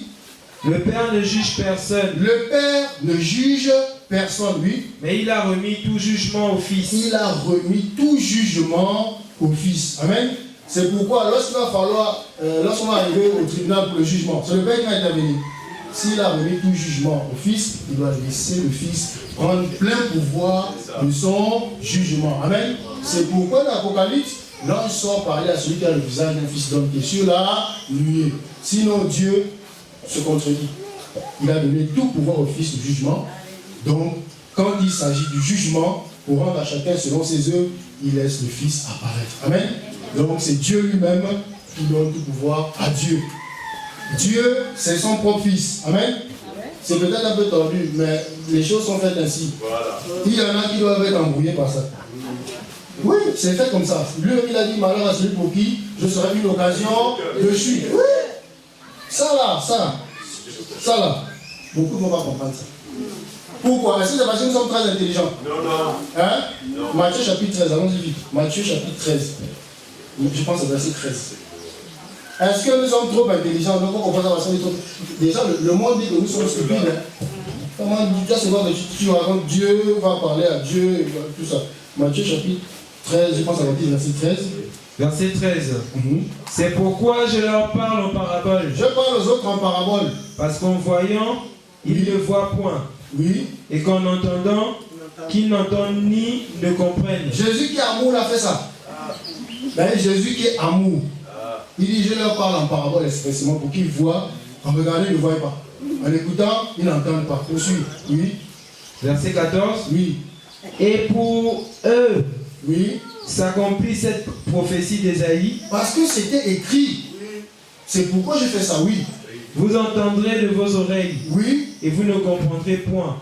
Le Père ne juge personne. Le Père ne juge personne, oui. Mais il a remis tout jugement au Fils. Il a remis tout jugement au Fils. Amen. C'est pourquoi lorsqu'il va falloir, lorsqu'on va arriver au tribunal pour le jugement, c'est le Père qui va intervenir. S'il a remis tout jugement au Fils, il doit laisser le Fils prendre plein pouvoir de son jugement. Amen. C'est pourquoi dans l'Apocalypse, l'ange sort parler à celui qui a le visage d'un fils d'homme qui est sur la nuée. Sinon Dieu se contredit. Il a donné tout pouvoir au Fils de jugement. Donc, quand il s'agit du jugement, pour rendre à chacun selon ses œuvres, il laisse le Fils apparaître. Amen. Donc, c'est Dieu lui-même qui donne tout pouvoir à Dieu. Dieu, c'est son propre Fils. Amen. C'est peut-être un peu tordu, mais les choses sont faites ainsi. Voilà. Il y en a qui doivent être embrouillés par ça. Oui, c'est fait comme ça. Lui, il a dit malheur à celui pour qui je serai une occasion de chute. Oui. Ça là. Beaucoup ne vont pas comprendre ça. Pourquoi? Est-ce que c'est parce que nous sommes très intelligents? Non. Hein? Non. Matthieu chapitre 13, allons-y vite. Matthieu chapitre 13. Je pense que c'est verset 13. Est-ce que nous sommes trop intelligents? Donc on comprend ça parce qu'on est trop... Déjà, le monde dit que nous sommes stupides. Hein? Comment tu as ce genre de tu racontes Dieu va parler à Dieu, et tout ça. Matthieu chapitre 13, je pense à verset 13. Verset 13. C'est pourquoi je leur parle en parabole. Je parle aux autres en parabole. Parce qu'en voyant, ils ne voient point. Oui. Et qu'en entendant, qu'ils n'entendent ni ne comprennent. Jésus qui est amour a fait ça. Ben, Jésus qui est amour. Il dit je leur parle en parabole expressément pour qu'ils voient. En regardant, ils ne voient pas. En écoutant, ils n'entendent pas. Poursuis. Oui. Verset 14. Oui. Et pour eux, oui, s'accomplit cette prophétie d'Ésaïe. Parce que c'était écrit. C'est pourquoi je fais ça, oui. Vous entendrez de vos oreilles. Oui. Et vous ne comprendrez point.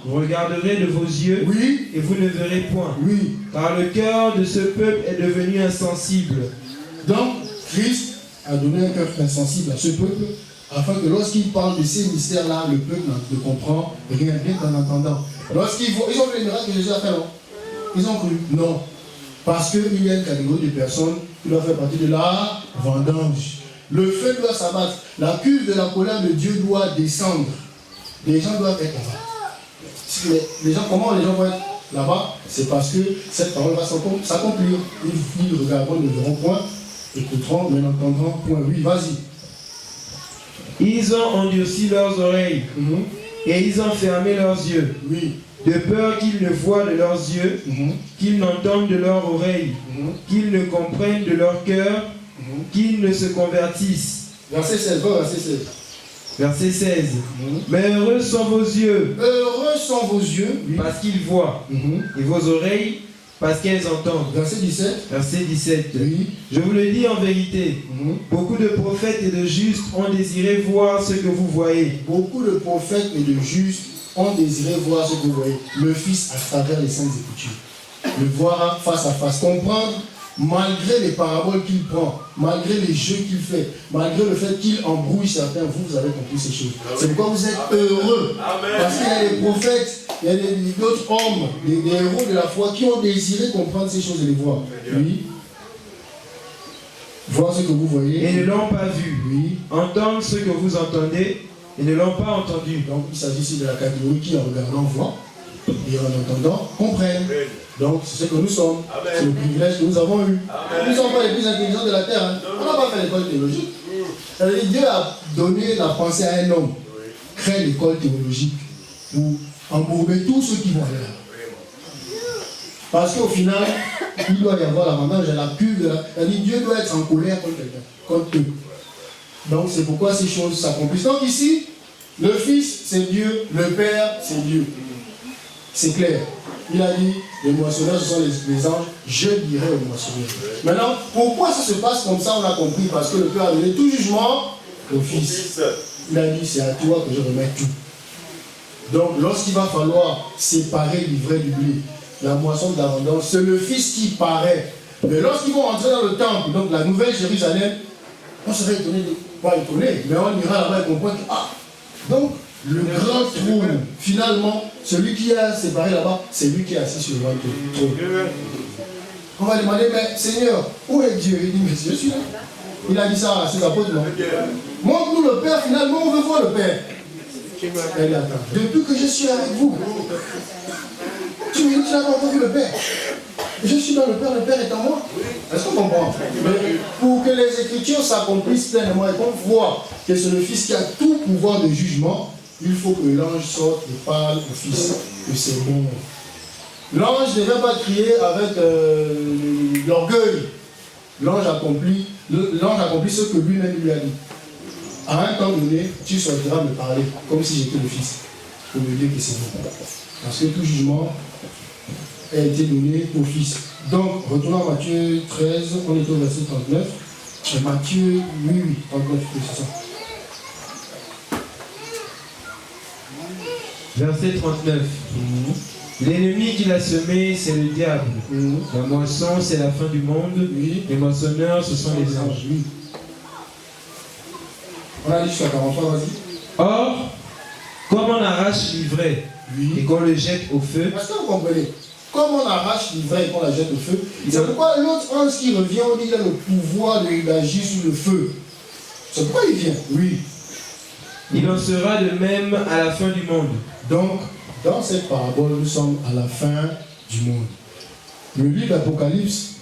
Vous regarderez de vos yeux. Oui. Et vous ne verrez point. Oui. Car le cœur de ce peuple est devenu insensible. Donc, Christ a donné un cœur insensible à ce peuple, afin que lorsqu'il parle de ces mystères-là, le peuple ne comprend rien qu'en entendant. Lorsqu'ils ont vu les miracles que Jésus a fait, non? Ils ont cru? Non. Parce qu'il y a une catégorie de personnes qui doivent faire partie de la vendange. Le feu doit s'abattre. La cuve de la colère de Dieu doit descendre. Les gens doivent être là-bas. Les gens, comment les gens vont être là-bas? C'est parce que cette parole va s'accomplir. Ils regarderont, ne verront point, écouteront, mais n'entendront point. Oui, vas-y. Ils ont endurci leurs oreilles et ils ont fermé leurs yeux. Oui. De peur qu'ils ne voient de leurs yeux, qu'ils n'entendent de leurs oreilles, qu'ils ne comprennent de leur cœur, qu'ils ne se convertissent. Verset 16, verset 16. Verset 16. Mais heureux sont vos yeux. Heureux sont vos yeux. Oui. Parce qu'ils voient. Et vos oreilles, parce qu'elles entendent. Verset 17. Verset 17. Oui. Je vous le dis en vérité, beaucoup de prophètes et de justes ont désiré voir ce que vous voyez. Beaucoup de prophètes et de justes ont désiré voir ce que vous voyez. Le Fils à travers les saintes écritures. Le voir face à face. Comprendre malgré les paraboles qu'il prend, malgré les jeux qu'il fait, malgré le fait qu'il embrouille certains, vous avez compris ces choses. C'est pourquoi vous êtes heureux. Parce qu'il y a des prophètes, il y a d'autres hommes, des héros de la foi qui ont désiré comprendre ces choses et les voir. Oui. Voir ce que vous voyez. Et ne l'ont pas vu. Oui. Entendre ce que vous entendez et ne l'ont pas entendu. Donc il s'agit ici de la catégorie qui en regardant voit et en entendant comprennent. Donc c'est ce que nous sommes. C'est le privilège que nous avons eu. Nous ne sommes pas les plus intelligents de la terre. Hein. On n'a pas fait l'école théologique. Dieu a donné la pensée à un homme. Crée l'école théologique pour embourber tous ceux qui vont là. Parce qu'au final, il doit y avoir l'avantage de la cuve. Dieu doit être en colère contre quelqu'un, contre eux. Donc c'est pourquoi ces choses s'accomplissent. Donc ici, le Fils c'est Dieu, le Père c'est Dieu. C'est clair. Il a dit, les moissonneurs ce sont les anges, je dirai aux moissonneurs. Maintenant, pourquoi ça se passe comme ça, on a compris, parce que le Père a donné tout jugement au Fils. Il a dit, c'est à toi que je remets tout. Donc lorsqu'il va falloir séparer l'ivraie du blé, la moisson de l'abondance, c'est le Fils qui paraît. Mais lorsqu'ils vont entrer dans le temple, donc la nouvelle Jérusalem, on serait étonné, pas étonné, mais on ira là-bas et comprendre que, ah, donc le grand trône, finalement, celui qui a séparé là-bas, c'est lui qui est assis sur le grand trône. On va demander, mais Seigneur, où est Dieu? Il dit, mais je suis là. Il a dit ça à ses apôtres, non? Montre-nous le Père, finalement, on veut voir le Père. Elle attend. Depuis que je suis avec vous, tu me dis, tu n'as pas encore vu le Père. Je suis dans le Père est en moi. Est-ce qu'on comprend? Mais pour que les Écritures s'accomplissent pleinement et qu'on voit que c'est le Fils qui a tout pouvoir de jugement, il faut que l'ange sorte et parle au Fils que c'est bon. L'ange ne vient pas crier avec l'orgueil. L'ange accomplit ce que lui-même lui a dit. À un temps donné, tu sortiras me parler comme si j'étais le Fils pour me dire que c'est bon. Parce que tout jugement a été donné au Fils. Donc, retournons à Matthieu 13, on est au verset 39. Matthieu, oui, 39, c'est ça. Verset 39. L'ennemi qu'il a semé, c'est le diable. La moisson, c'est la fin du monde. Les moissonneurs, ce sont les anges. On a dit jusqu'à 43, vas-y. Or, comme on arrache l'ivraie et qu'on le jette au feu. Est-ce que vous comprenez? Comme on arrache l'ivraie et qu'on la jette au feu, c'est pourquoi l'autre ange qui revient, on dit qu'il a le pouvoir d'agir sur le feu. C'est pourquoi il vient. Oui. Il en sera de même à la fin du monde. Donc, dans cette parabole, nous sommes à la fin du monde. Le livre d'Apocalypse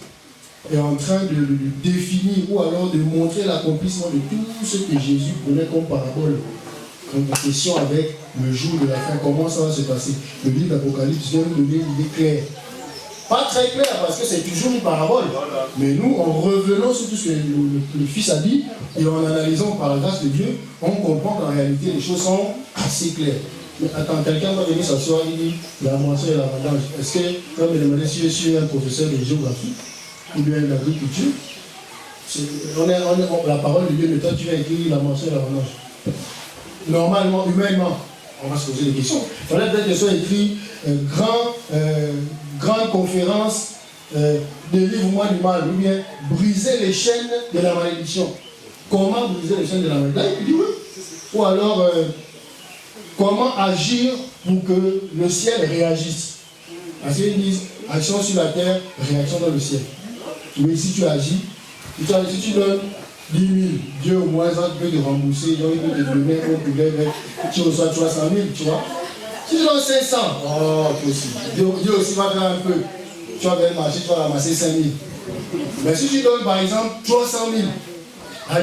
est en train de définir ou alors de montrer l'accomplissement de tout ce que Jésus prenait comme parabole. Comme question avec le jour de la fin, comment ça va se passer. Le livre d'Apocalypse vient nous donner une idée claire. Pas très claire parce que c'est toujours une parabole. Mais nous, en revenant sur tout ce que le Fils a dit et en analysant par la grâce de Dieu, on comprend qu'en réalité les choses sont assez claires. Mais attends, quelqu'un va venir s'asseoir et dire la moisson et la vendange. Est-ce que, comme me demandait si je suis un professeur de géographie ou bien d'agriculture, la parole de Dieu, mais toi tu vas écrire la moisson et la vendange. Normalement, humainement, on va se poser des questions. Il faudrait peut-être que ce soit écrit grande conférence, délivre-moi du mal, ou bien briser les chaînes de la malédiction. Comment briser les chaînes de la malédiction? Il dit oui. Ou alors, comment agir pour que le ciel réagisse? Parce qu'ils disent action sur la terre, réaction dans le ciel. Mais si tu agis, si tu donnes 10 000, Dieu au moins ça peut te rembourser, donc il peut te donner un poulet, tu reçois 300 000, tu vois. Si tu donnes 500, oh, toi aussi. Dieu aussi va faire un peu. Tu vas aller marcher, tu vas ramasser 5 000. Mais si tu donnes par exemple 300 000,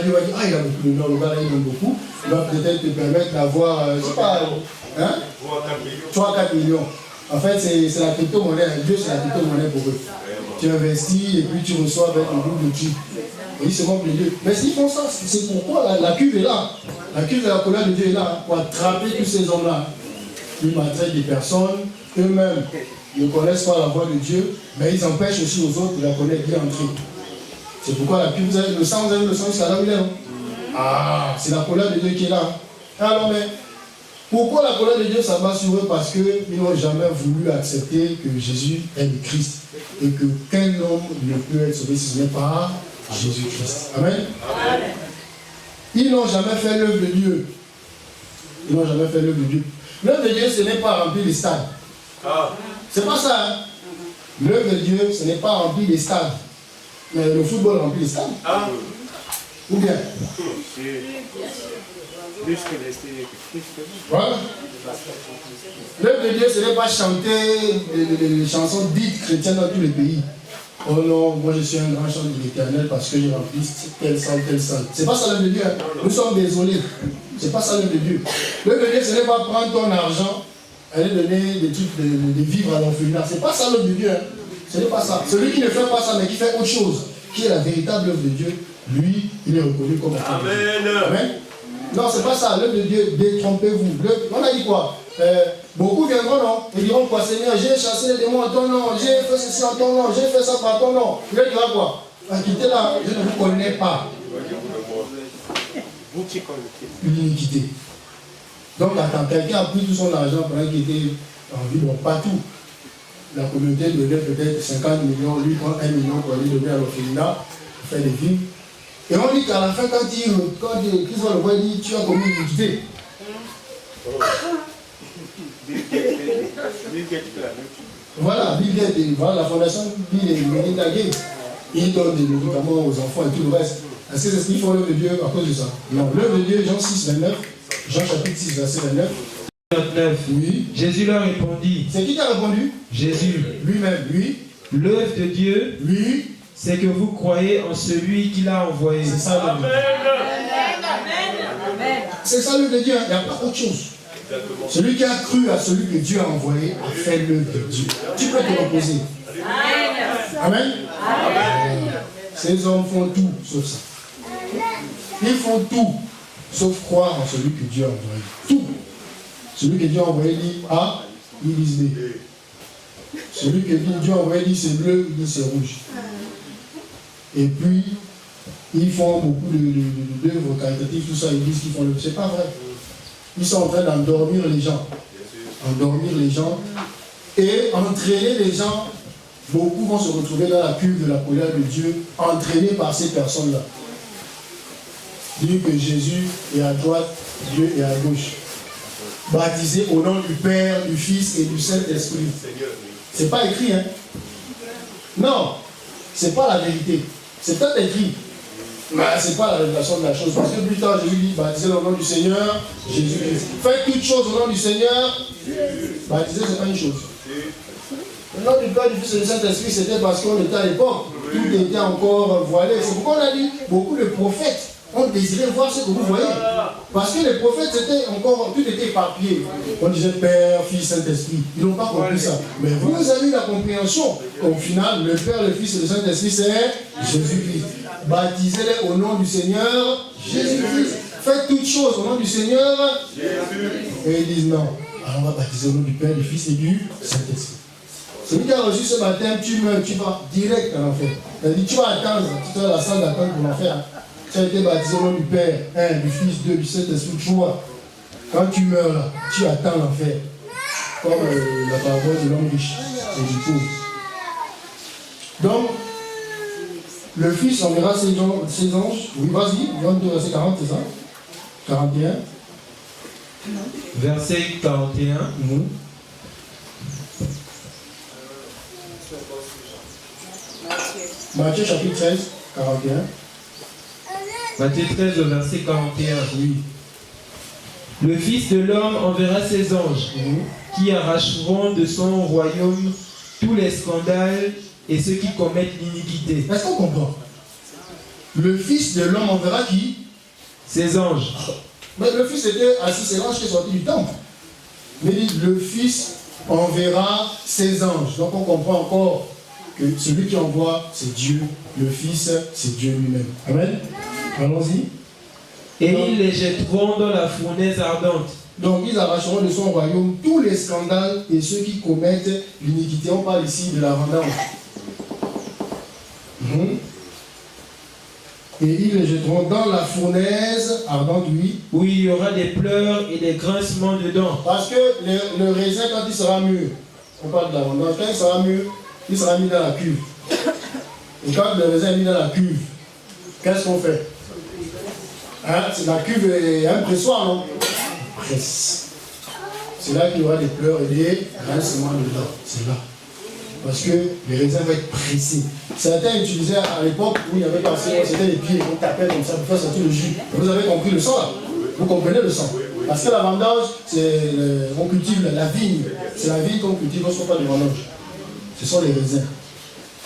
Dieu va dire, il a beaucoup de nom, le gars là il donne beaucoup, il va peut-être te permettre d'avoir, je sais pas, 3 à 4 millions. En fait, c'est la crypto-monnaie, Dieu c'est la crypto-monnaie pour eux. Tu investis et puis tu reçois avec un groupe de tubes. Oui, c'est bon pour Dieu. Mais s'ils font ça, c'est pourquoi la cuve est là. La cuve de la colère de Dieu est là pour attraper tous ces hommes-là. Ils maltraitent des personnes, eux-mêmes ne connaissent pas la voix de Dieu, mais ils empêchent aussi aux autres de la connaître bien entre eux. C'est pourquoi la cuve, vous avez le sang jusqu'à là où il est, non? Ah, c'est la colère de Dieu qui est là. Alors, mais pourquoi la colère de Dieu s'abat sur eux? Parce qu'ils n'ont jamais voulu accepter que Jésus est le Christ et qu'aucun homme ne peut être sauvé si ce n'est pas Jésus-Christ. Amen. Amen. Ils n'ont jamais fait l'œuvre de Dieu. Ils n'ont jamais fait l'œuvre de Dieu. L'œuvre de Dieu, ce n'est pas remplir les stades. C'est pas ça. Hein? L'œuvre de Dieu, ce n'est pas remplir les stades. Mais le football remplit les stades. Ou bien. Voilà. L'œuvre de Dieu, ce n'est pas chanter les chansons dites chrétiennes dans tous les pays. Oh non, moi je suis un grand chanteur de l'Éternel parce que j'ai rempli tel salle, tel salle. C'est pas ça l'œuvre de Dieu. Hein. Nous sommes désolés. C'est pas ça l'œuvre de Dieu. L'œuvre de Dieu, ce n'est pas prendre ton argent, aller donner des trucs de vivre à l'orphelinat. C'est pas ça l'œuvre de Dieu. Hein. Ce n'est pas ça. Celui qui ne fait pas ça, mais qui fait autre chose, qui est la véritable œuvre de Dieu, lui, il est reconnu comme Amen. Amen. Non, c'est pas ça. L'œuvre de Dieu, détrompez-vous. On a dit quoi? Beaucoup viendront, non? Ils diront quoi? Seigneur, j'ai chassé les démons en ton nom, j'ai fait ceci en ton nom, j'ai fait ça par ton nom. Il dira quoi? Quittez là, je ne vous connais pas. Une iniquité. Donc, attends, quelqu'un a pris tout son argent pendant qu'il était en vie, bon, pas tout. La communauté donnait peut-être 50 millions, lui prend 1 million pour aller donner à l'orphelinat, faire des films. Et on dit qu'à la fin, quand Christ va le voir, il dit, tu as commis une iniquité. Voilà, Bill Gates, voilà la fondation Bill et Melinda Gates. Ils donnent des médicaments aux enfants et tout le reste. Est-ce que c'est ce qu'ils font l'œuvre de Dieu à cause de ça? Non, l'œuvre de Dieu, Jean 6, 29, Jean chapitre 6, verset 29. 29. Oui. Jésus leur répondit. C'est qui t'a répondu? Jésus. Lui-même, lui. L'œuvre de Dieu, lui, c'est que vous croyez en celui qui l'a envoyé. C'est ça l'œuvre de Dieu. C'est ça l'œuvre de Dieu, il n'y a pas autre chose. Celui qui a cru à celui que Dieu a envoyé a fait l'œuvre de Dieu. Tu peux te reposer. Amen. Amen. Ces hommes font tout sauf ça. Ils font tout sauf croire en celui que Dieu a envoyé. Tout. Celui que Dieu a envoyé dit A, ils disent B. Celui que Dieu a envoyé dit c'est bleu, il dit c'est rouge. Et puis, ils font beaucoup d'œuvres caritatives, tout ça, ils disent qu'ils font le. C'est pas vrai. Ils sont en train d'endormir les gens. Endormir les gens et entraîner les gens. Beaucoup vont se retrouver dans la cuve de la colère de Dieu, entraînés par ces personnes-là. Dire que Jésus est à droite, Dieu est à gauche. Baptisé au nom du Père, du Fils et du Saint-Esprit. C'est pas écrit, hein? Non, c'est pas la vérité. C'est peut-être écrit, mais c'est pas la révélation de la chose. Parce que plus tard, Jésus dit, baptisez au nom du Seigneur, Jésus-Christ. Faites toutes choses au nom du Seigneur. Baptiser, c'est pas une chose. Le nom du Père, du Fils et du Saint-Esprit, c'était parce qu'on était à l'époque. Tout était encore voilé. C'est pourquoi on a dit, beaucoup de prophètes ont désiré voir ce que vous voyez. Parce que les prophètes, c'était encore, tout était éparpillé. On disait Père, Fils, Saint-Esprit. Ils n'ont pas compris ça. Mais vous avez eu la compréhension qu'au final, le Père, le Fils et le Saint-Esprit, c'est Jésus-Christ. Baptisez-les au nom du Seigneur, Jésus-Christ. Faites toutes choses au nom du Seigneur, Jésus. Et ils disent non. Alors on va baptiser au nom du Père, du Fils et du Saint-Esprit. Celui qui a reçu ce baptême, tu meurs, tu vas direct en enfer. C'est-à-dire, tu vas attendre, tu as la salle d'attente pour l'enfer. Tu as été baptisé au nom du Père, du Fils, du Saint-Esprit, tu vois. Quand tu meurs là, tu attends l'enfer. Comme la parabole de l'homme riche et du pauvre. Donc, le Fils enverra ses anges. Oui, vas-y, 22, verset 40, c'est ça 41. Verset 41. Matthieu chapitre 13, 41. Matthieu 13, verset 41. Oui. Le Fils de l'homme enverra ses anges, qui arracheront de son royaume tous les scandales et ceux qui commettent l'iniquité. Est-ce qu'on comprend? Le Fils de l'homme enverra qui? Ses anges. Mais le Fils était assis, c'est l'ange qui est sorti du temple. Mais le Fils enverra ses anges. Donc on comprend encore que celui qui envoie, c'est Dieu. Le Fils, c'est Dieu lui-même. Amen. Allons-y. Et ils les jetteront dans la fournaise ardente. Donc ils arracheront de son royaume tous les scandales et ceux qui commettent l'iniquité. On parle ici de la vendange. Et ils les jetteront dans la fournaise ardente, oui. Où il y aura des pleurs et des grincements de dents. Parce que le raisin, quand il sera mûr, on parle de la vendange, quand il sera mûr, il sera mis dans la cuve. Et quand le raisin est mis dans la cuve, qu'est-ce qu'on fait? Hein? La cuve est un pressoir, non? Presse. C'est là qu'il y aura des pleurs et des grincements de dents. C'est là. Parce que les raisins vont être pressés. Certains utilisaient à l'époque où il y avait passé, c'était les pieds, on tapait comme ça pour faire sortir le jus. Vous avez compris le sang là? Vous comprenez le sang? Parce que la vendange, on cultive la vigne. C'est la vigne qu'on cultive lorsqu'on parle de vendange. Ce sont les raisins.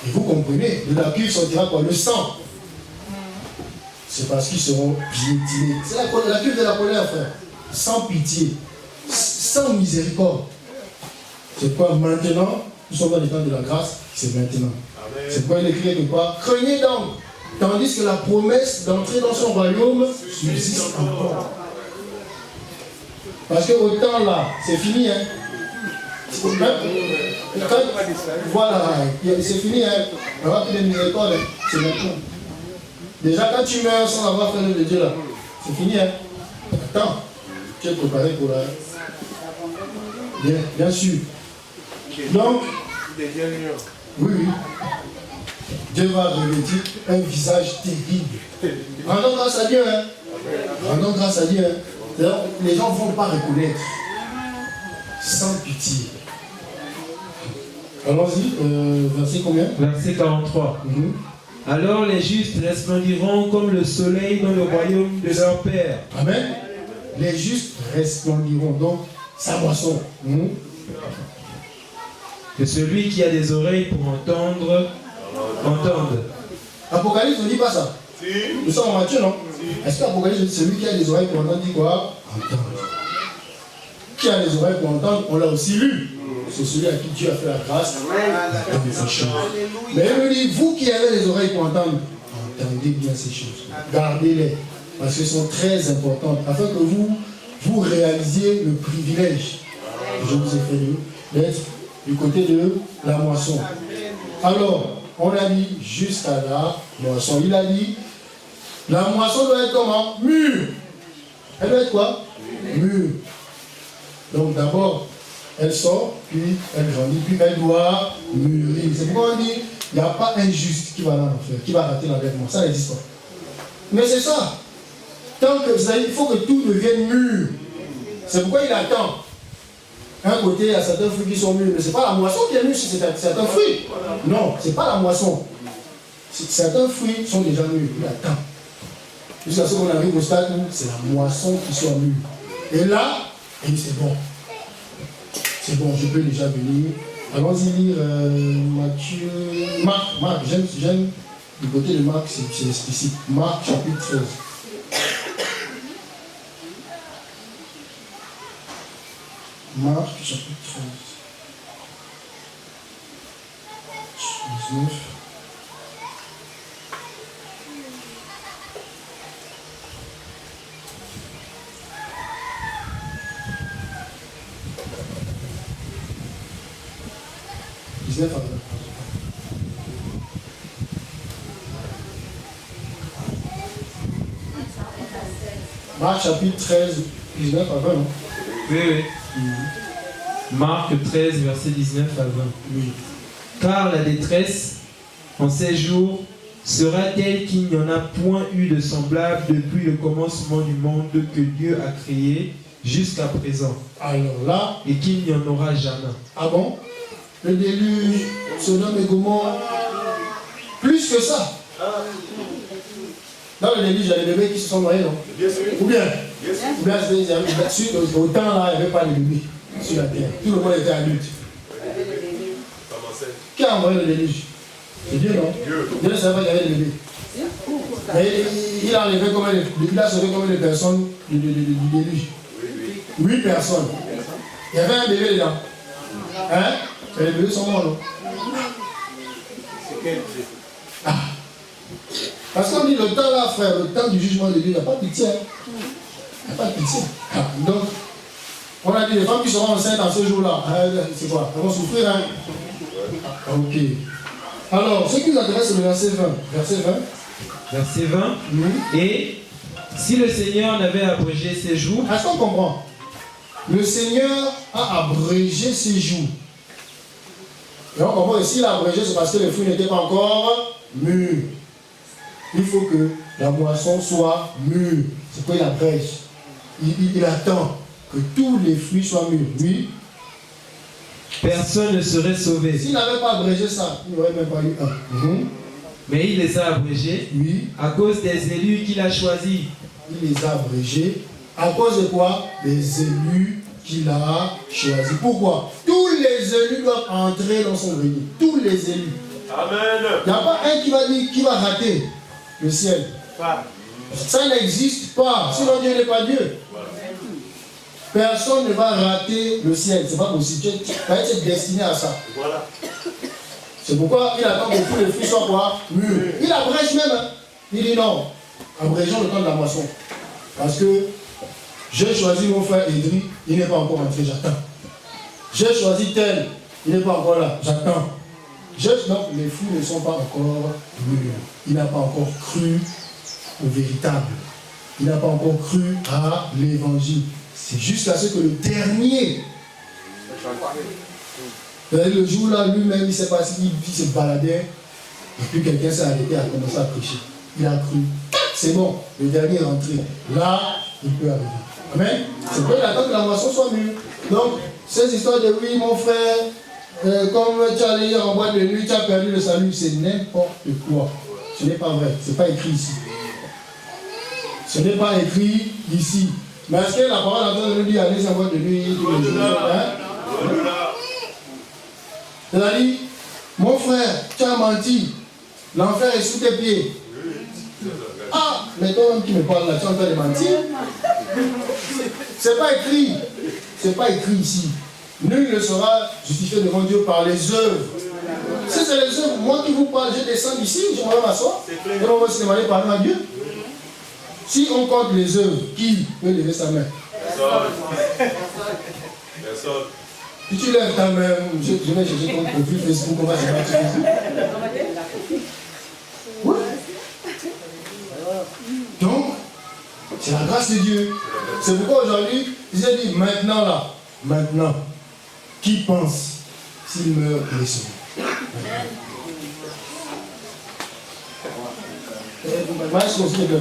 Et vous comprenez, de la cuve sortira quoi? Le sang. C'est parce qu'ils seront piétinés. C'est la cuve de la colère, frère. Sans pitié, sans miséricorde. C'est quoi maintenant? Nous sommes dans les temps de la grâce, c'est maintenant. C'est pourquoi il écrit quelque part, craignez donc, tandis que la promesse d'entrer dans son royaume subsiste encore. Parce que autant là, c'est fini, hein. Voilà, c'est fini, hein. On va plus de miséricorde, c'est maintenant. Déjà, quand tu meurs sans avoir fait l'œuvre de Dieu là, c'est fini, hein. Attends, tu es préparé pour la. Bien sûr. Donc, oui, Dieu va revêtir un visage terrible. Rendons grâce à Dieu, hein. Rendons grâce à Dieu, hein. Les gens ne vont pas reconnaître. Sans pitié. Allons-y, verset combien? Verset 43. Alors les justes resplendiront comme le soleil dans le royaume de leur Père. Amen. Les justes resplendiront, donc sa moisson. Que celui qui a des oreilles pour entendre, entende. Apocalypse ne dit pas ça. Nous sommes en Matthieu, non? Est-ce qu'Apocalypse dit celui qui a des oreilles pour entendre dit quoi? Entendre. Qui a des oreilles pour entendre, on l'a aussi lu. C'est celui à qui Dieu a fait la grâce. Mais il me dit, vous qui avez les oreilles pour entendre, entendez bien ces choses. Gardez-les. Parce qu'elles sont très importantes. Afin que vous réalisiez le privilège que je vous ai fait d'être du côté de la moisson. Alors, on a dit jusqu'à la moisson. Il a dit, la moisson doit être comment? Mûre. Elle doit être quoi? Mûre. Donc d'abord, Elle sort, puis elle grandit, puis elle doit mûrir. C'est pourquoi on dit, il n'y a pas un juste qui va dans l'enfer, qui va rater l'enlèvement. Ça n'existe pas. Mais c'est ça. Tant que vous savez, il faut que tout devienne mûr. C'est pourquoi il attend. Un côté, il y a certains fruits qui sont mûrs, mais ce n'est pas la moisson qui est mûre, c'est certains fruits. Non, ce n'est pas la moisson. Certains fruits sont déjà mûrs, il attend. Jusqu'à ce qu'on arrive au stade où c'est la moisson qui soit mûre. Et là, il dit c'est bon. C'est bon, je peux déjà venir. Allons-y lire Matthieu. Marc, j'aime du côté de Marc, c'est explicite. Marc chapitre 13. Marc chapitre 13. 19. Marc chapitre 13, 19 à 20, non? Oui, oui. Marc 13, verset 19 à 20. Oui. Car la détresse en ces jours sera telle qu'il n'y en a point eu de semblable depuis le commencement du monde que Dieu a créé jusqu'à présent. Alors là, et qu'il n'y en aura jamais. Ah bon? Le déluge, Sodome et Gomorrhe, plus que ça. Dans le déluge, il y a des bébés qui se sont noyés, non? Ou bien au temps là, il n'y avait pas de bébés sur la terre. Tout le monde était adulte. Qui a envoyé le déluge? C'est Dieu, non? Dieu ne savait pas qu'il y avait des bébés. Et il a sauvé combien de personnes du déluge? 8 personnes. Il y avait un bébé dedans. Hein? Et les bébés sont morts, non? Ah. Parce qu'on dit le temps là, frère, le temps du jugement de Dieu, il n'y a pas de pitié. Il n'y a pas de pitié. Ah. Donc, on a dit les femmes qui seront enceintes en ce jour-là, c'est quoi? Elles vont souffrir, hein? Ah, ok. Alors, ce qui nous intéresse, c'est le verset 20. Verset 20. Verset 20. Et si le Seigneur n'avait abrégé ses jours. Est-ce qu'on comprend? Le Seigneur a abrégé ses jours. Et on comprend que s'il a abrégé, c'est parce que les fruits n'étaient pas encore mûrs. Il faut que la moisson soit mûre. C'est pourquoi il abrège. Il attend que tous les fruits soient mûrs. Oui. Personne ne serait sauvé. S'il n'avait pas abrégé ça, il n'aurait même pas eu un. Mais il les a abrégés, oui, à cause des élus qu'il a choisis. Il les a abrégés. À cause de quoi? Des élus qu'il a choisis. Pourquoi? Tous les élus doivent entrer dans son grenier. Tous les élus. Amen. Il n'y a pas un qui va dire qui va rater le ciel. Ça n'existe pas. Sinon Dieu n'est pas Dieu. Personne ne va rater le ciel. C'est pas possible. Tu vas être destiné à ça. Voilà. C'est pourquoi il attend que tous les fruits soient quoi? Mûrs. Il abrège même. Hein. Il dit non. Abrégeons le temps de la moisson. Parce que j'ai choisi mon frère Edri, il n'est pas encore entré, j'attends. J'ai choisi tel, il n'est pas encore là, j'attends. Donc les fruits ne sont pas encore mûrs. Il n'a pas encore cru au véritable. Il n'a pas encore cru à l'évangile. C'est jusqu'à ce que le dernier, le jour-là, lui-même, il ne sait pas s'il se baladait, et puis quelqu'un s'est arrêté à commencer à prêcher. Il a cru. C'est bon, le dernier est rentré. Là, il peut arriver. Amen. C'est pourquoi il attend que la moisson soit mûre. Donc, ces histoires de oui, mon frère, comme tu allais hier en boîte de nuit, tu as perdu le salut, c'est n'importe quoi. Ce n'est pas vrai. Ce n'est pas écrit ici. Ce n'est pas écrit ici. Mais est-ce que la parole a besoin de nous dire allez en boîte de nuit tous les jours? C'est-à-dire, mon frère, tu as menti. L'enfer est sous tes pieds. Ah, mais toi-même qui me parles là, tu es en train de mentir. C'est pas écrit. C'est pas écrit ici. Nul ne sera justifié devant Dieu par les œuvres. Si c'est les œuvres, moi qui vous parle, je descends d'ici, je m'en vais m'asseoir. Et on va se demander pardon à Dieu. Si on compte les œuvres, qui peut lever sa main? Personne. Si tu lèves ta main, je vais chercher ton profil Facebook, on va se battre Facebook. Oui. Donc, c'est la grâce de Dieu. C'est pourquoi aujourd'hui, j'ai dit maintenant là, maintenant, qui pense s'il meurt, il est sauvé. Moi, je suis aussi de blanc.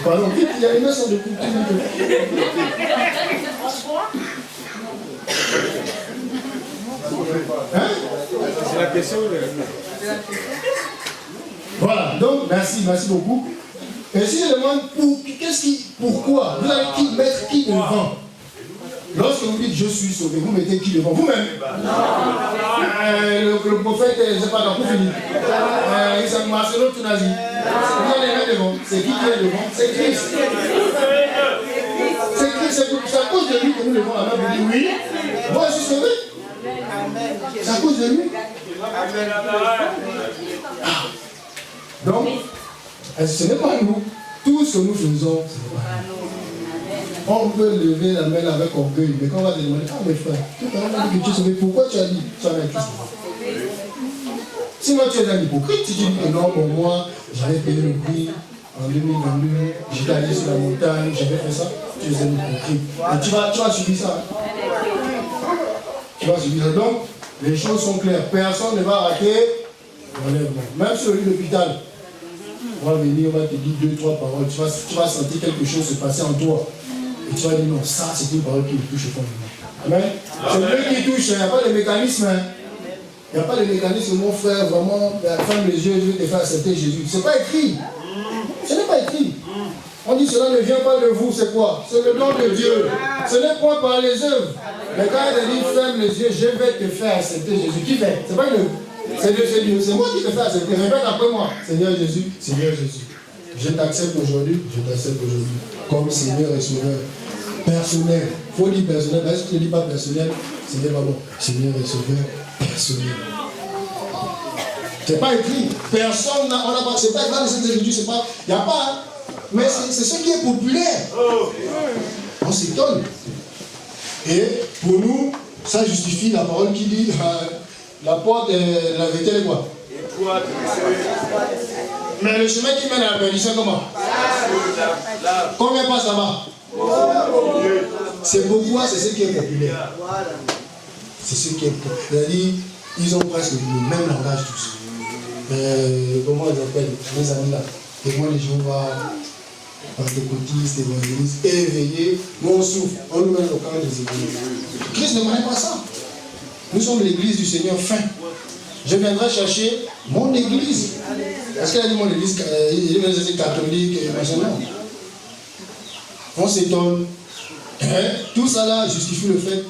Pardon, vite, il y a une main sur le coup. Hein? C'est la question. Voilà, donc merci beaucoup. Et si je demande pourquoi, vous allez mettre qui devant? Lorsque vous dites je suis sauvé, vous mettez qui devant? Vous-même? Le prophète, je ne sais pas, dans tout fini. Isaac Marcelo Tunazi. Vous allez mettre devant. C'est qui est devant? C'est Christ. C'est Christ, c'est à cause de lui que nous devons la main vous dire oui. Moi je suis sauvé. C'est à cause de lui. Donc, ce n'est pas nous. Tout ce que nous faisons, ce n'est pas nous. On peut lever la main avec orgueil, mais quand on va te demander, ah mes frères, tu as dit que tu es sauvé, pourquoi tu as dit tu as été sauvé? Sinon tu es un hypocrite, si tu dis que non, pour moi, j'avais payé le prix en 2022, j'étais allé sur la montagne, j'avais fait ça, tu es un hypocrite. Et tu vas subir ça. Tu vas subir ça. Donc, les choses sont claires. Personne ne va rater l'enlèvement. Même sur le lit d'hôpital, on va venir, on va te dire 2-3 paroles. Tu vas sentir quelque chose se passer en toi. Et tu vas dire non, ça c'est une parole qui me touche au fond de moi. Amen. C'est lui qui touche, il n'y a pas de mécanisme. Il n'y a pas de mécanisme, mon frère, vraiment, ferme les yeux, je vais te faire accepter Jésus. Ce n'est pas écrit. Ce n'est pas écrit. On dit cela ne vient pas de vous, c'est quoi? C'est le don de Dieu. Ce n'est point par les œuvres. Mais quand il dit ferme les yeux, je vais te faire accepter Jésus. Qui fait? C'est pas une œuvre. C'est Dieu. C'est moi qui te fais accepter. Répète après moi. Seigneur Jésus, Seigneur Jésus. Je t'accepte aujourd'hui, comme Seigneur et Sauveur. Personnel. Il faut dire personnel. Est-ce que tu ne dis pas personnel? Seigneur, pardon. Seigneur et Sauveur, personnel. C'est pas écrit. Personne n'a. On n'a pas. C'est pas dans les Saintes Écritures, c'est pas. Il n'y a pas. Hein. Mais c'est ce qui est populaire. On s'étonne. Et pour nous, ça justifie la parole qui dit la porte, la vérité, elle est quoi? Mais le chemin qui mène à la perdition, comment? Combien passe là-bas? C'est pourquoi c'est ce qui est populaire. C'est ce qui est populaire. C'est-à-dire, ils ont presque le même langage tous. Mais comment ils appellent mes amis là? Et moi, les Jéhovah, pentecôtistes, évangélistes, éveillés, nous on souffre, on nous met au camp des églises. Christ ne connaît pas ça. Nous sommes l'église du Seigneur fin. Je viendrai chercher mon église. Est-ce qu'elle a dit mon église catholique et machin? Non. On s'étonne. Tout ça là justifie le fait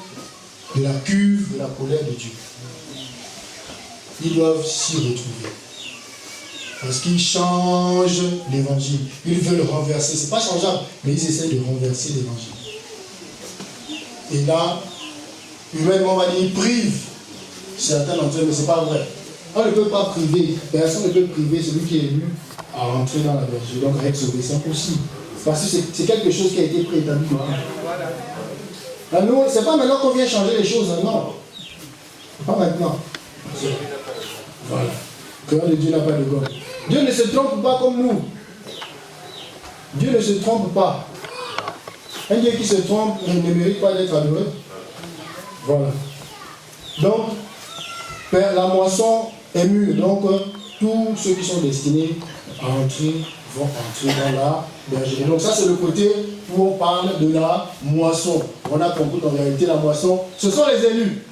de la cuve, de la colère de Dieu. Ils doivent s'y retrouver. Parce qu'ils changent l'évangile. Ils veulent renverser. Ce n'est pas changeable, mais ils essaient de renverser l'évangile. Et là, humainement, on va dire, ils privent certains d'entre eux, mais ce n'est pas vrai. On ne peut pas priver, personne ne peut priver celui qui est élu à rentrer dans la verge. Donc, avec ce c'est impossible. Parce que c'est quelque chose qui a été préétabli. Nous, ce n'est pas maintenant qu'on vient changer les choses, non. Pas maintenant. Voilà. Le cœur de Dieu n'a pas de gomme. Dieu ne se trompe pas comme nous. Dieu ne se trompe pas. Un Dieu qui se trompe ne mérite pas d'être adoré. Voilà. Donc, la moisson est mûre. Donc, tous ceux qui sont destinés à entrer vont entrer dans la bergerie. Donc, ça, c'est le côté où on parle de la moisson. On a compris qu'en réalité, la moisson, ce sont les élus.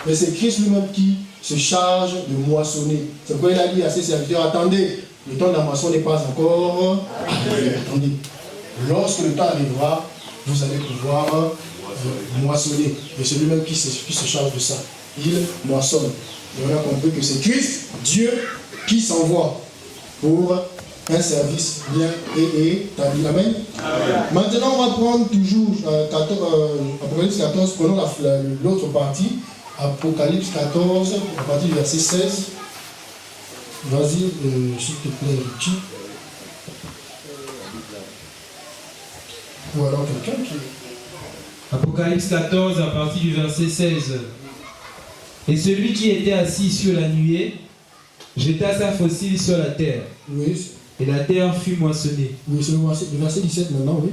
Mais c'est Christ lui-même qui se charge de moissonner. C'est pourquoi il a dit à ses serviteurs, attendez, le temps de la moisson n'est pas encore arrivé. Attendez. Lorsque le temps arrivera, vous allez pouvoir moissonner. Et c'est lui-même qui se charge de ça. Il moissonne. Et on a compris que c'est Christ, Dieu, qui s'envoie pour un service bien et établi. Amen. Maintenant, on va prendre toujours Apocalypse 14, prenons l'autre partie. Apocalypse 14, à partir du verset 16. Vas-y, s'il te plaît, Richie. Ou alors quelqu'un qui... Apocalypse 14, à partir du verset 16. Et celui qui était assis sur la nuée jeta sa fossile sur la terre. Oui. Et la terre fut moissonnée. Oui, c'est le verset 17 maintenant, oui.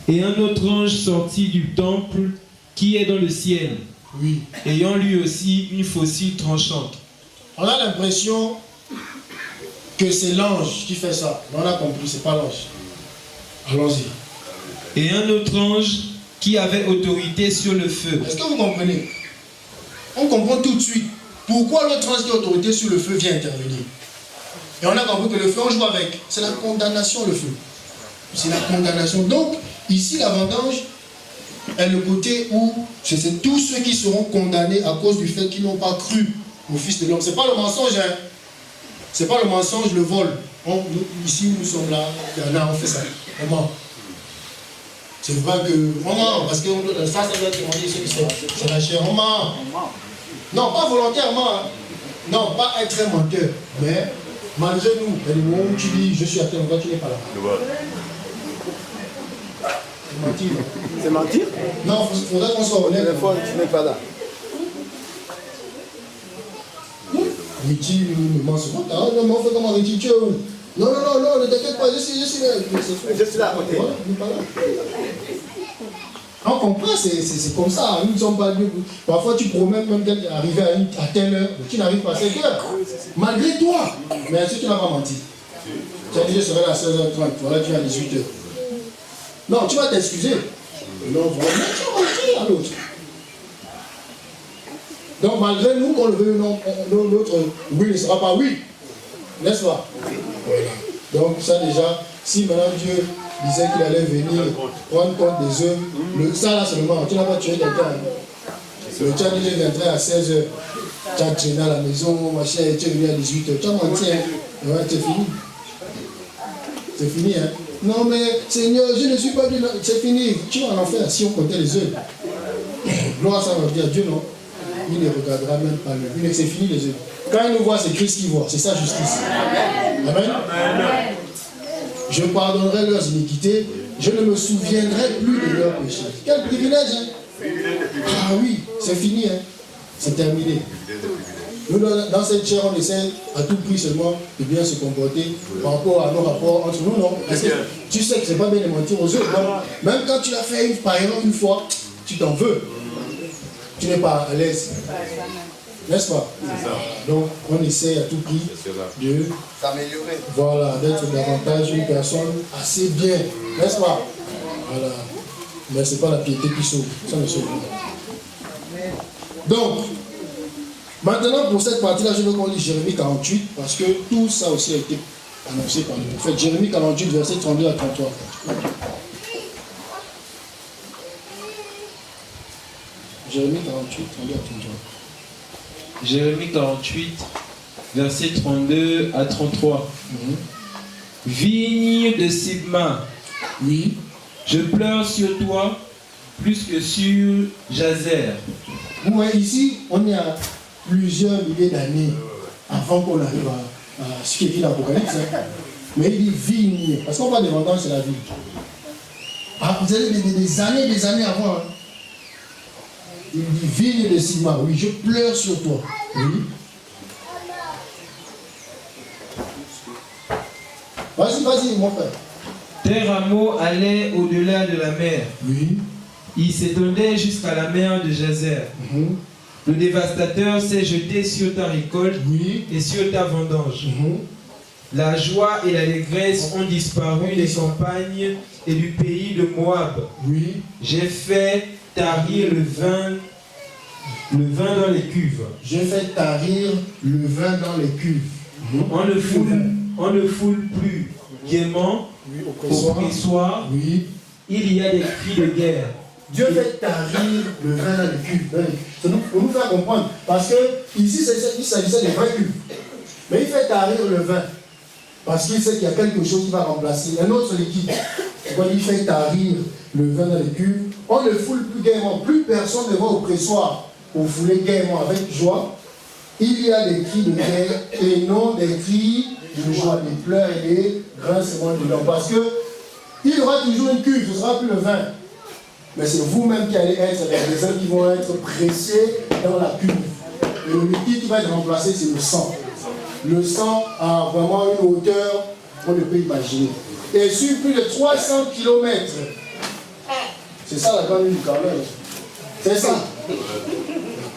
Et un autre ange sortit du temple qui est dans le ciel, Oui. ayant lui aussi une faucille tranchante. On a l'impression que c'est l'ange qui fait ça. Mais on a compris, c'est pas l'ange. Allons-y. Et un autre ange qui avait autorité sur le feu. Est-ce que vous comprenez? On comprend tout de suite pourquoi l'autre ange qui a autorité sur le feu vient intervenir. Et on a compris que le feu, on joue avec. C'est la condamnation, le feu. C'est la condamnation. Donc, ici, la vendange est le côté où c'est tous ceux qui seront condamnés à cause du fait qu'ils n'ont pas cru au Fils de l'homme. C'est pas le mensonge, hein. C'est pas le mensonge, le vol. Ici, nous sommes là, il y en a, on fait ça. On ment. C'est vrai que on ment, parce que ça doit être c'est la chair, on ment. Non, pas volontairement. Hein. Non, pas être un menteur. Mais malgré nous, il y a des moments où tu dis je suis à tel endroit, tu n'es pas là. C'est mentir. C'est mentir? Non, il faudrait qu'on soit honnête. La fois, tu n'es pas là. Riti me ment souvent. Ah non, mais on fait comment Riti, tu es où? Non, ne t'inquiète pas, je suis là. Je suis là à côté. Voilà, il n'est pas là. On comprend, c'est comme ça. Nous ne sommes pas Dieu. Parfois, tu promets même d'arriver à telle heure, tu n'arrives pas à 7 heures. Malgré toi. Mais est-ce que tu n'as pas menti? Tu as dit, je serai là à 16h30. Voilà, tu es à 18h. Non, tu vas t'excuser. Non, vraiment, tu vas mentir à l'autre. Donc, malgré nous, qu'on le veuille ou non, notre oui ne sera pas oui. N'est-ce pas? Voilà. Donc, ça déjà, si maintenant Dieu disait qu'il allait venir prendre compte des œuvres, ça là seulement, tu n'as pas tué quelqu'un. Le tu as dit, je viendrai à 16h. Tu as traîné à la maison, machin, tu es venu à 18h. Tu as menti, hein? Ouais, c'est fini. C'est fini, hein? Non, mais Seigneur, je ne suis pas Dieu. C'est fini. Tu vas en enfer si on comptait les œuvres. Gloire, ça va dire Dieu, non? Il ne regardera même pas lui. C'est fini les œuvres. Quand il nous voit, c'est Christ qui voit. C'est sa justice. Amen. Amen. Je pardonnerai leurs iniquités. Je ne me souviendrai plus de leurs péchés. Quel privilège, hein? Ah oui, c'est fini, hein? C'est terminé. Nous, dans cette chair, on essaie à tout prix seulement de bien se comporter par rapport à nos rapports entre nous, non? Parce que tu sais que c'est pas bien de mentir aux autres. Non? Même quand tu l'as fait par exemple une fois, tu t'en veux. Tu n'es pas à l'aise. N'est-ce pas? Donc, on essaie à tout prix de s'améliorer. Voilà, d'être davantage une personne assez bien. N'est-ce pas? Voilà. Mais ce n'est pas la piété qui sauve. Ça ne sauve pas. Donc, maintenant, pour cette partie-là, je veux qu'on lise Jérémie 48, parce que tout ça aussi a été annoncé par nous. En fait, Jérémie 48, verset 32 à 33. Jérémie 48, 32 à 33. Jérémie 48, verset 32 à 33. Vigne de Sibma, oui, je pleure sur toi plus que sur Jazer. Vous voyez ici, on est à plusieurs milliers d'années avant qu'on arrive à ce qui est dit dans l'Apocalypse. Mais il dit vigne, parce qu'on parle de vendange, c'est la vigne. Ah, vous avez des années avant. Hein. Il dit vigne de Sibma, oui, je pleure sur toi. Oui. Vas-y, mon frère. Tes rameaux allaient au-delà de la mer. Oui. Ils s'étendaient jusqu'à la mer de Jazer. Le dévastateur s'est jeté sur ta récolte, oui, et sur ta vendange. La joie et l'allégresse ont disparu des campagnes et du pays de Moab. Oui. J'ai fait tarir le vin dans les cuves. J'ai fait tarir le vin dans les cuves. On ne foule plus gaiement, oui, au pressoir. Oui. Il y a des cris de guerre. Dieu fait tarir le vin dans les cuves. C'est pour nous faire comprendre. Parce que ici, il s'agissait des vraies cuves. Mais il fait tarir le vin. Parce qu'il sait qu'il y a quelque chose qui va remplacer. Un autre liquide. Quand il fait tarir le vin dans les cuves, on ne foule plus gaiement. Plus personne ne va au pressoir pour fouler gaiement avec joie. Il y a des cris de guerre et non des cris de joie, des pleurs et des grincements de dents. Parce que il y aura toujours une cuve, ce ne sera plus le vin. Mais c'est vous-même qui allez être les uns qui vont être pressés dans la cuve. Et le liquide qui va être remplacé, c'est le sang. Le sang a vraiment une hauteur qu'on ne peut imaginer. Et sur plus de 300 km, c'est ça la grande ligne du Carmel. C'est ça.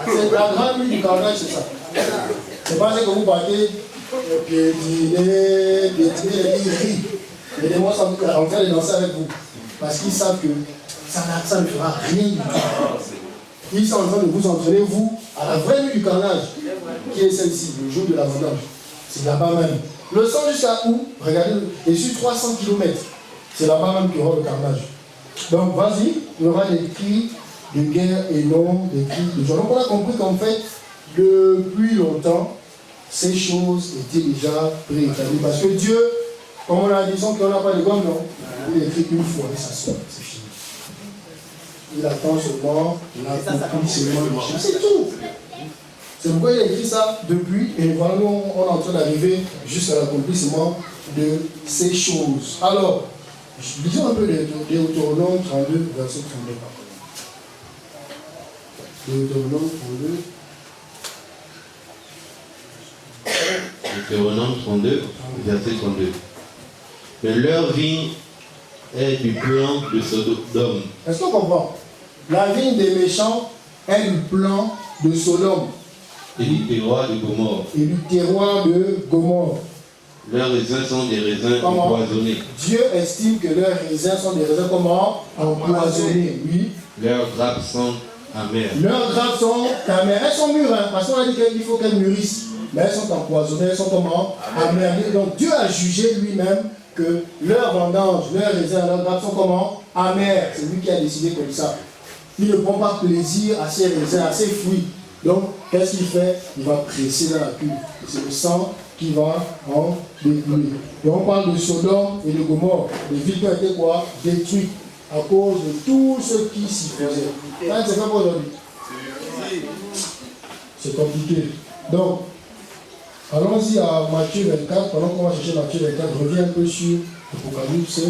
C'est la grande nuit du carnage, c'est ça. C'est pas que vous partez piétiner les rires. Les démons sont en train de danser avec vous. Parce qu'ils savent que ça ne fera rien du tout. Ils sont en train de vous entraîner, vous, à la vraie nuit du carnage, qui est celle-ci, le jour de la vendange. C'est là-bas même. Le sang jusqu'à où? Regardez, et sur 300 km. C'est là-bas même qu'il y aura le carnage. Donc, vas-y, il y aura des cris de guerre et non des cris de joie. Donc, on a compris qu'en fait, depuis longtemps, ces choses étaient déjà préétablies. Parce que Dieu, comme on a dit, qu'on n'a pas de gomme, non. Il écrit une fois et ça sort, c'est fini. Il attend seulement l'accomplissement du chemin. C'est tout. C'est pourquoi il a écrit ça depuis, et voilà, nous, on est en train d'arriver jusqu'à l'accomplissement de ces choses. Alors, lisons un peu Deutéronome 32, verset 32. Deutéronome 32. Deutéronome 32, verset 32. Mais leur vigne est du plan de Sodome. Est-ce qu'on comprend? La vigne des méchants est du plan de Sodome. Et du terroir de Gomorre. Et du terroir de Gomorre. Leurs raisins sont des raisins empoisonnés. Dieu estime que leurs raisins sont des raisins comment? Empoisonnés. Oui. Leurs grappes sont amères. Leurs grappes sont amères. Elles sont mûres, hein, parce qu'on a dit qu'il faut qu'elles mûrissent. Mais elles sont empoisonnées, elles sont comment? Amères. Donc Dieu a jugé lui-même que leurs vendanges, leurs raisins, leurs grappes sont comment? Amères. C'est lui qui a décidé comme ça. Il ne prend pas plaisir à ses raisins, à ses fruits. Donc, qu'est-ce qu'il fait? Il va presser dans la cuve. C'est le sang qui va en découler. Et on parle de Sodome et de Gomorre. Les villes qui ont été quoi? Détruites à cause de tout ce qui s'y faisait. Ça, c'est pas pour aujourd'hui. C'est compliqué. Donc, allons-y à Matthieu 24. Pendant qu'on va chercher Matthieu 24, reviens un peu sur l'Apocalypse.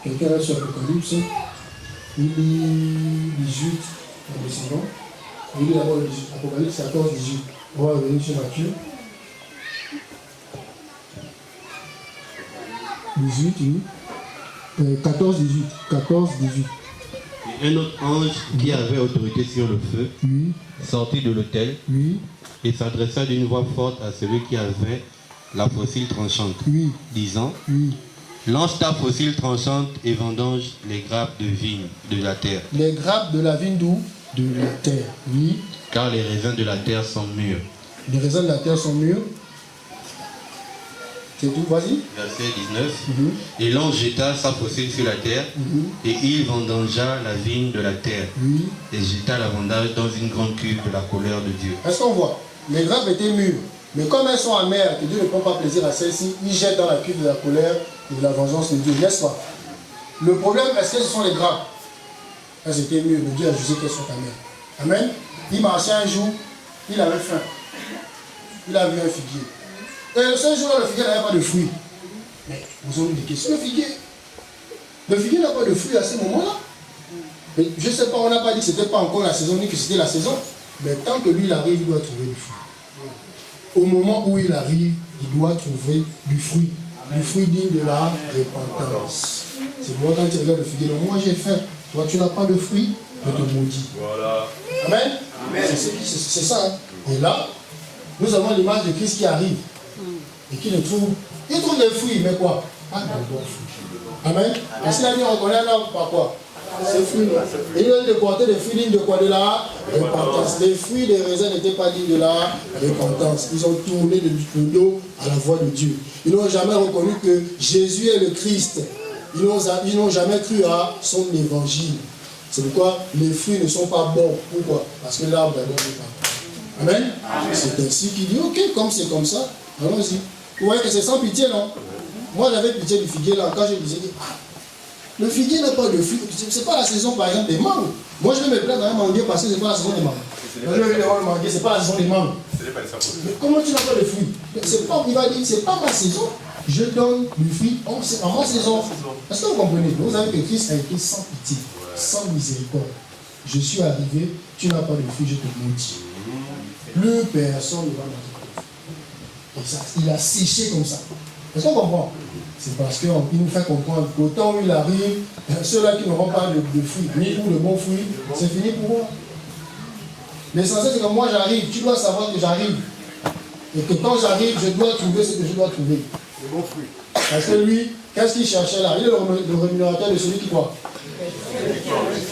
Quelqu'un est sur l'Apocalypse. Il lit 18 en descendant. Il lit d'abord l'Apocalypse 14, 18. On va revenir sur Matthieu. 18, oui. 14, 18. 14, 18. Et un autre ange qui avait autorité sur le feu sortit de l'autel et s'adressa d'une voix forte à celui qui avait la faucille tranchante, disant lance ta faucille tranchante et vendange les grappes de vigne de la terre. Les grappes de la vigne d'où? De la terre, oui. Car les raisins de la terre sont mûrs. Les raisins de la terre sont mûrs. C'est tout, vas-y. Verset 19. Et l'ange jeta sa faucille sur la terre, et il vendangea la vigne de la terre, et jeta la vendange dans une grande cuve de la colère de Dieu. Est-ce qu'on voit? Les grappes étaient mûres, mais comme elles sont amères, que Dieu ne prend pas plaisir à celles-ci, il jette dans la cuve de la colère et de la vengeance de Dieu, n'est-ce pas? Le problème, est-ce que ce sont les grappes? Elles étaient mûres, mais Dieu a jugé qu'elles sont amères. Amen. Il marchait un jour, il avait faim. Il a vu un figuier. Et ce jour-là, le figuier n'avait pas de fruits. Mais vous avez des questions. Le figuier n'a pas de fruits à ce moment-là. Mais je ne sais pas, on n'a pas dit que ce n'était pas encore la saison, ni que c'était la saison. Mais tant que lui, il arrive, il doit trouver du fruit. Au moment où il arrive, il doit trouver du fruit. Du fruit digne de la repentance. C'est moi quand tu regardes le figuier, moi j'ai faim. Toi, tu n'as pas de fruit, je te maudis. Voilà. Amen. C'est ça. Hein. Et là, nous avons l'image de Christ qui arrive. Et qui le trouve. Il trouve des fruits, mais quoi? Pas de bons fruits. Amen. Parce qu'il a dit, on connaît un arbre par quoi? Ces fruits. Et il a dit de porter des fruits dignes de quoi? De la repentance. Les fruits des raisins n'étaient pas dignes de la repentance. Ils ont tourné le dos à la voix de Dieu. Ils n'ont jamais reconnu que Jésus est le Christ. Ils n'ont jamais cru à son évangile. C'est pourquoi les fruits ne sont pas bons. Pourquoi? Parce que l'arbre d'abord n'est pas bon. Amen. C'est ainsi qu'il dit, ok, comme c'est comme ça, allons-y. Vous voyez que c'est sans pitié, non? Moi, j'avais pitié du figuier là, quand je disais, le figuier n'a pas de fruits. C'est pas la saison, par exemple, des mangues. Moi, je vais me plaindre à un manguier parce que c'est pas la saison des mangues. Moi, je vais dire, oh, le manguier, c'est pas la saison des mangues. Mais comment tu n'as pas de fruits? Il va dire, c'est pas ma saison. Je donne du fruit en ma saison. Est-ce que vous comprenez? Vous savez que Christ a été sans pitié, sans miséricorde. Je suis arrivé, tu n'as pas de fruit, je te maudis. Plus personne ne va m'entendre. Il a séché comme ça. Est-ce qu'on comprend? c'est parce qu'il nous fait comprendre qu'au temps où il arrive, ceux-là qui n'auront pas de fruits, ni pour de bons fruits, c'est fini pour moi. L'essentiel, c'est que moi j'arrive, tu dois savoir que j'arrive. Et que quand j'arrive, je dois trouver ce que je dois trouver. Les bons fruits. Parce que lui, qu'est-ce qu'il cherchait là? Il est le rémunérateur de celui qui quoi?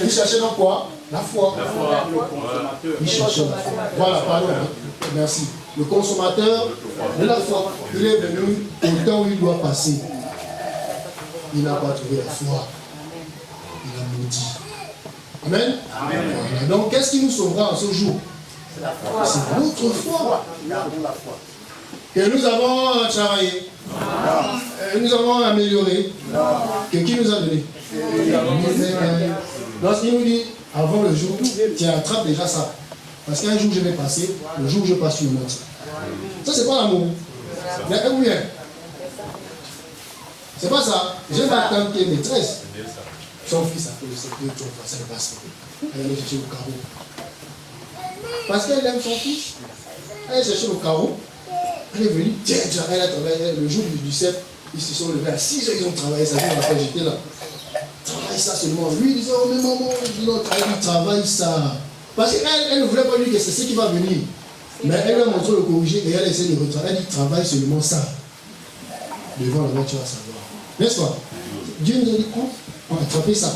Il cherchait dans quoi? La foi. Il cherchait la foi. Voilà, pardon. Merci. Le consommateur de la foi. Il est venu au temps où il doit passer. Il n'a pas trouvé la foi. Il a maudit. Amen. Voilà. Donc, qu'est-ce qui nous sauvera en ce jour? C'est notre foi. Que nous avons travaillé. Nous avons amélioré. Que qui nous a donné? Lorsqu'il nous dit, avant le jour, tu attrapes déjà ça. Parce qu'un jour je vais passer, le jour où je passe sur le monde. Ça, c'est pas l'amour. Mais oui, c'est pas ça. J'ai ma tante qui est maîtresse. Son fils a fait le secret, ça ne passe pas. Elle allait chercher le carreau. Parce qu'elle aime son fils. Elle est cherchée le carreau. Elle est venue, tiens, elle a travaillé le jour du 7. Ils se sont levés à 6 heures, ils ont travaillé ça. J'étais là. Travaille ça seulement. Lui, il disait, oh, mais maman, il travaille ça. Parce qu'elle ne voulait pas lui dire que c'est ce qui va venir. Mais elle lui a montré le corriger et elle essaie de retravailler. Elle dit, travaille seulement ça. Devant la voiture, tu vas savoir. N'est-ce pas? Dieu nous a dit, on va attraper ça.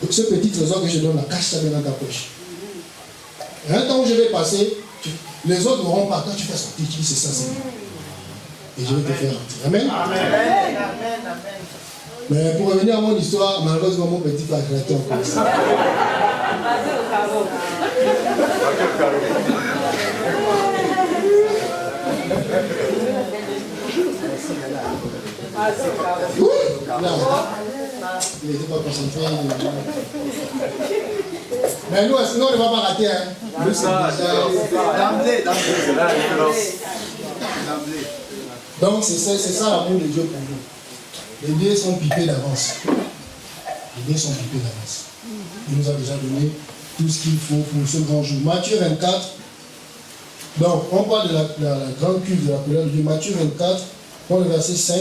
Donc, ce petit trésor que je donne, la cache ça dans ta poche. Et un temps où je vais passer, les autres n'auront pas. Quand tu fais sortir, tu dis, c'est ça, c'est bon. Et je vais te faire rentrer. Amen. Amen. Mais pour revenir à mon histoire, malheureusement, mon petit frère a été encore ça. Oui, il n'était pas concentré. Mais nous, sinon, on ne va pas rater. Hein. D'emblée. Donc, c'est ça l'amour de Dieu pour nous. Les dés sont pipés d'avance. Les dés sont pipés d'avance. Il nous a déjà donné tout ce qu'il faut pour ce grand jour. Matthieu 24. Donc, on parle de la grande cuve de la colère de Dieu. Matthieu 24, pour le verset 5.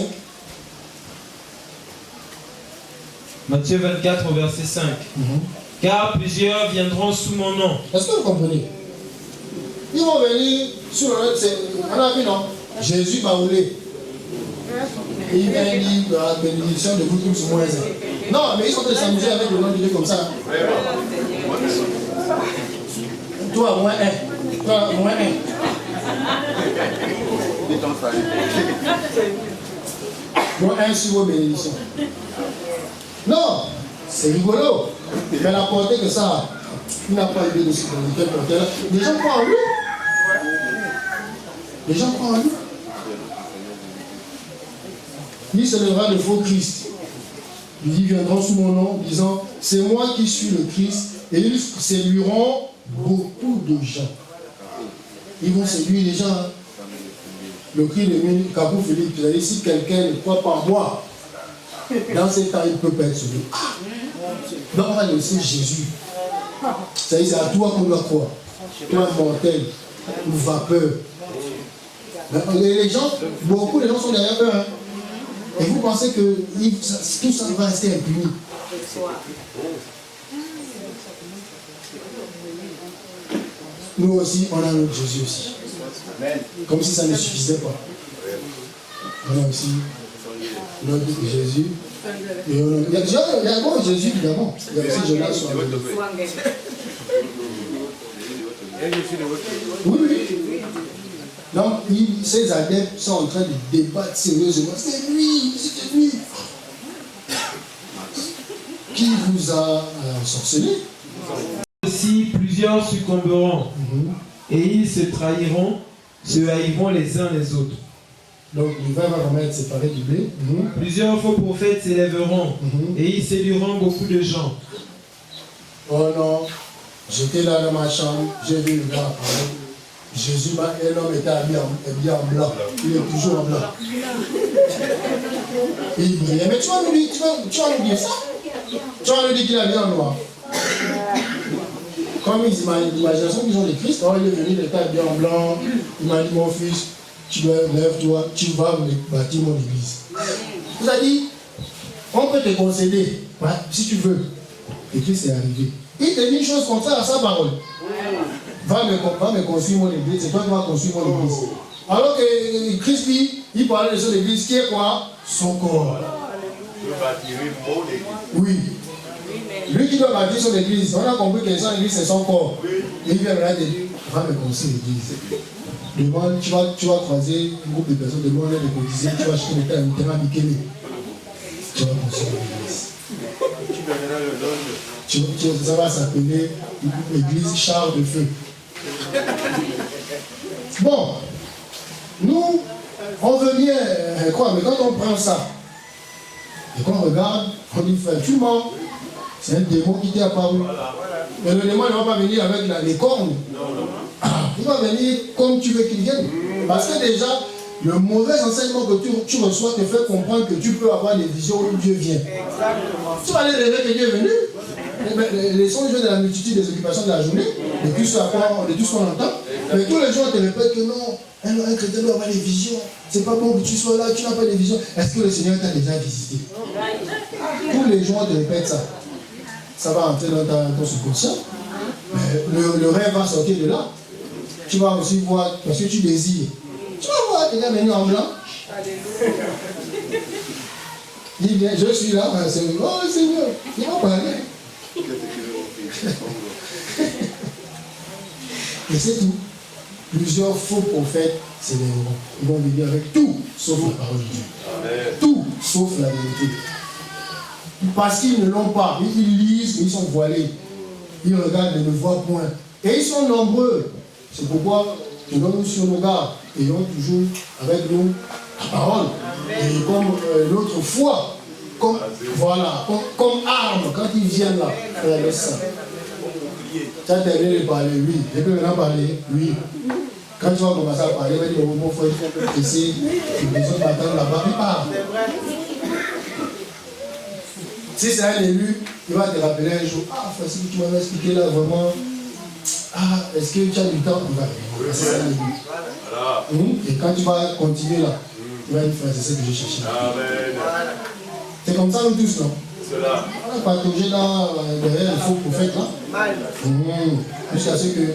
Matthieu 24 au verset 5. Car plusieurs viendront sous mon nom. Est-ce que vous comprenez? Ils vont venir sur le net. On a vu, non? Jésus va rouler. Il vient dire la bénédiction de vous tous sur moi. Non, mais ils sont en train de s'amuser avec le nom de Dieu comme ça. Toi, moins 1. Toi, moins 1. Moins 1 sur vos bénédictions. Non, c'est rigolo. Mais la portée que ça a, il n'a pas idée de ce quelle portée là. Les gens croient en lui. Les gens croient en lui. Il se lèvera de faux Christ. Ils viendront sous mon nom, disant, c'est moi qui suis le Christ, et ils séduiront beaucoup de gens. Ils vont séduire les gens. Hein. Le cri de Kabou Philippe, vous avez dit, si quelqu'un ne croit pas en moi, dans ces temps, il peut perdre ce Dieu. Donc on va laisser Jésus. Ça dit, c'est à toi qu'on doit croire. Toi, mortel, ou vapeur. Les gens, beaucoup de gens sont derrière eux. Hein. Et vous pensez que tout ça va rester impuni. Nous aussi, on a notre Jésus aussi. Comme si ça ne suffisait pas. On a aussi notre Jésus. Et il y a bon Jésus évidemment. Il y a aussi Jonas sur la oui. Donc, ces adeptes sont en train de débattre sérieusement. C'est lui. Qui vous a ensorcelé? Aussi, plusieurs succomberont. Et ils se trahiront, se haïront les uns les autres. Donc, le vin va vraiment être séparé du blé. Plusieurs faux prophètes s'élèveront. Et ils séduiront beaucoup de gens. Oh non, j'étais là dans ma chambre, j'ai vu le gars parler. Jésus, un homme était habillé en blanc. Il est toujours en blanc. Il brillait. Mais tu vas nous dire ça? Tu vas nous dire qu'il est habillé en noir. Comme l'imagination qu'ils ont de Christ, quand il est venu, il était habillé en blanc. Il m'a dit, mon fils, tu dois lève-toi, tu vas bâtir mon église. vous a dit, on peut te concéder, ouais, si tu veux. Et Christ est arrivé. Il te dit une chose contraire à sa parole. Va me construire mon église, c'est toi qui vas construire mon église. Alors que Christ, il parlait de son église qui est quoi? Son corps. Oui. Lui qui doit bâtir son église, on a compris que son église c'est son corps. Et il vient maintenant te dire, va me construire l'église. Demande, tu vas croiser un groupe de personnes, demande de cotiser, tu vas acheter un terrain Mikele. Tu vas construire l'église. Ça va s'appeler l'église char de feu. Bon, nous, on veut bien croire, mais quand on prend ça, et qu'on regarde, on dit, tu mens, c'est un démon qui t'est apparu. Mais le démon ne va pas venir avec les cornes. Il va venir comme tu veux qu'il vienne. Parce que déjà, le mauvais enseignement que tu reçois te fait comprendre que tu peux avoir des visions où Dieu vient. Exactement. Tu vas aller rêver que Dieu est venu. Les songes viennent de la multitude des occupations de la journée, de tout ce qu'on entend. Mais tous les gens te répètent que non, un chrétien doit avoir des visions. C'est pas bon que tu sois là, tu n'as pas de visions. Est-ce que le Seigneur t'a déjà visité? Tous les gens te répètent ça. Ça va entrer dans ton subconscient. Le rêve va sortir de là. Tu vas aussi voir, parce que tu désires. Tu vas voir quelqu'un venir en blanc. Il vient, je suis là, c'est oh Seigneur, il va parler. Et c'est tout. Plusieurs faux prophètes s'élèveront. Ils vont venir avec tout sauf la parole de Dieu. Amen. Tout sauf la vérité. Parce qu'ils ne l'ont pas. Ils lisent, mais ils sont voilés. Ils regardent, mais ne voient point. Et ils sont nombreux. C'est pourquoi nous sur nos gardes, ayons toujours avec nous la parole. Et comme notre foi, comme arme, quand ils viennent là, frère, le sang. Tu as terminé de parler, oui. Et puis maintenant parler, oui. Quand tu vas commencer à parler, il va dire, il faut essayer, tu as besoin d'attendre là-bas, il parle. Si c'est un élu, il va te rappeler un jour, ah, facile, tu m'avais expliqué là vraiment. Ah, est-ce que tu as du temps? C'est ça l'élu. Et quand tu vas continuer là, tu vas dire, c'est ce que j'ai cherché. C'est comme ça nous tous, non? On a partagé derrière le faux prophète là. Jusqu'à ce que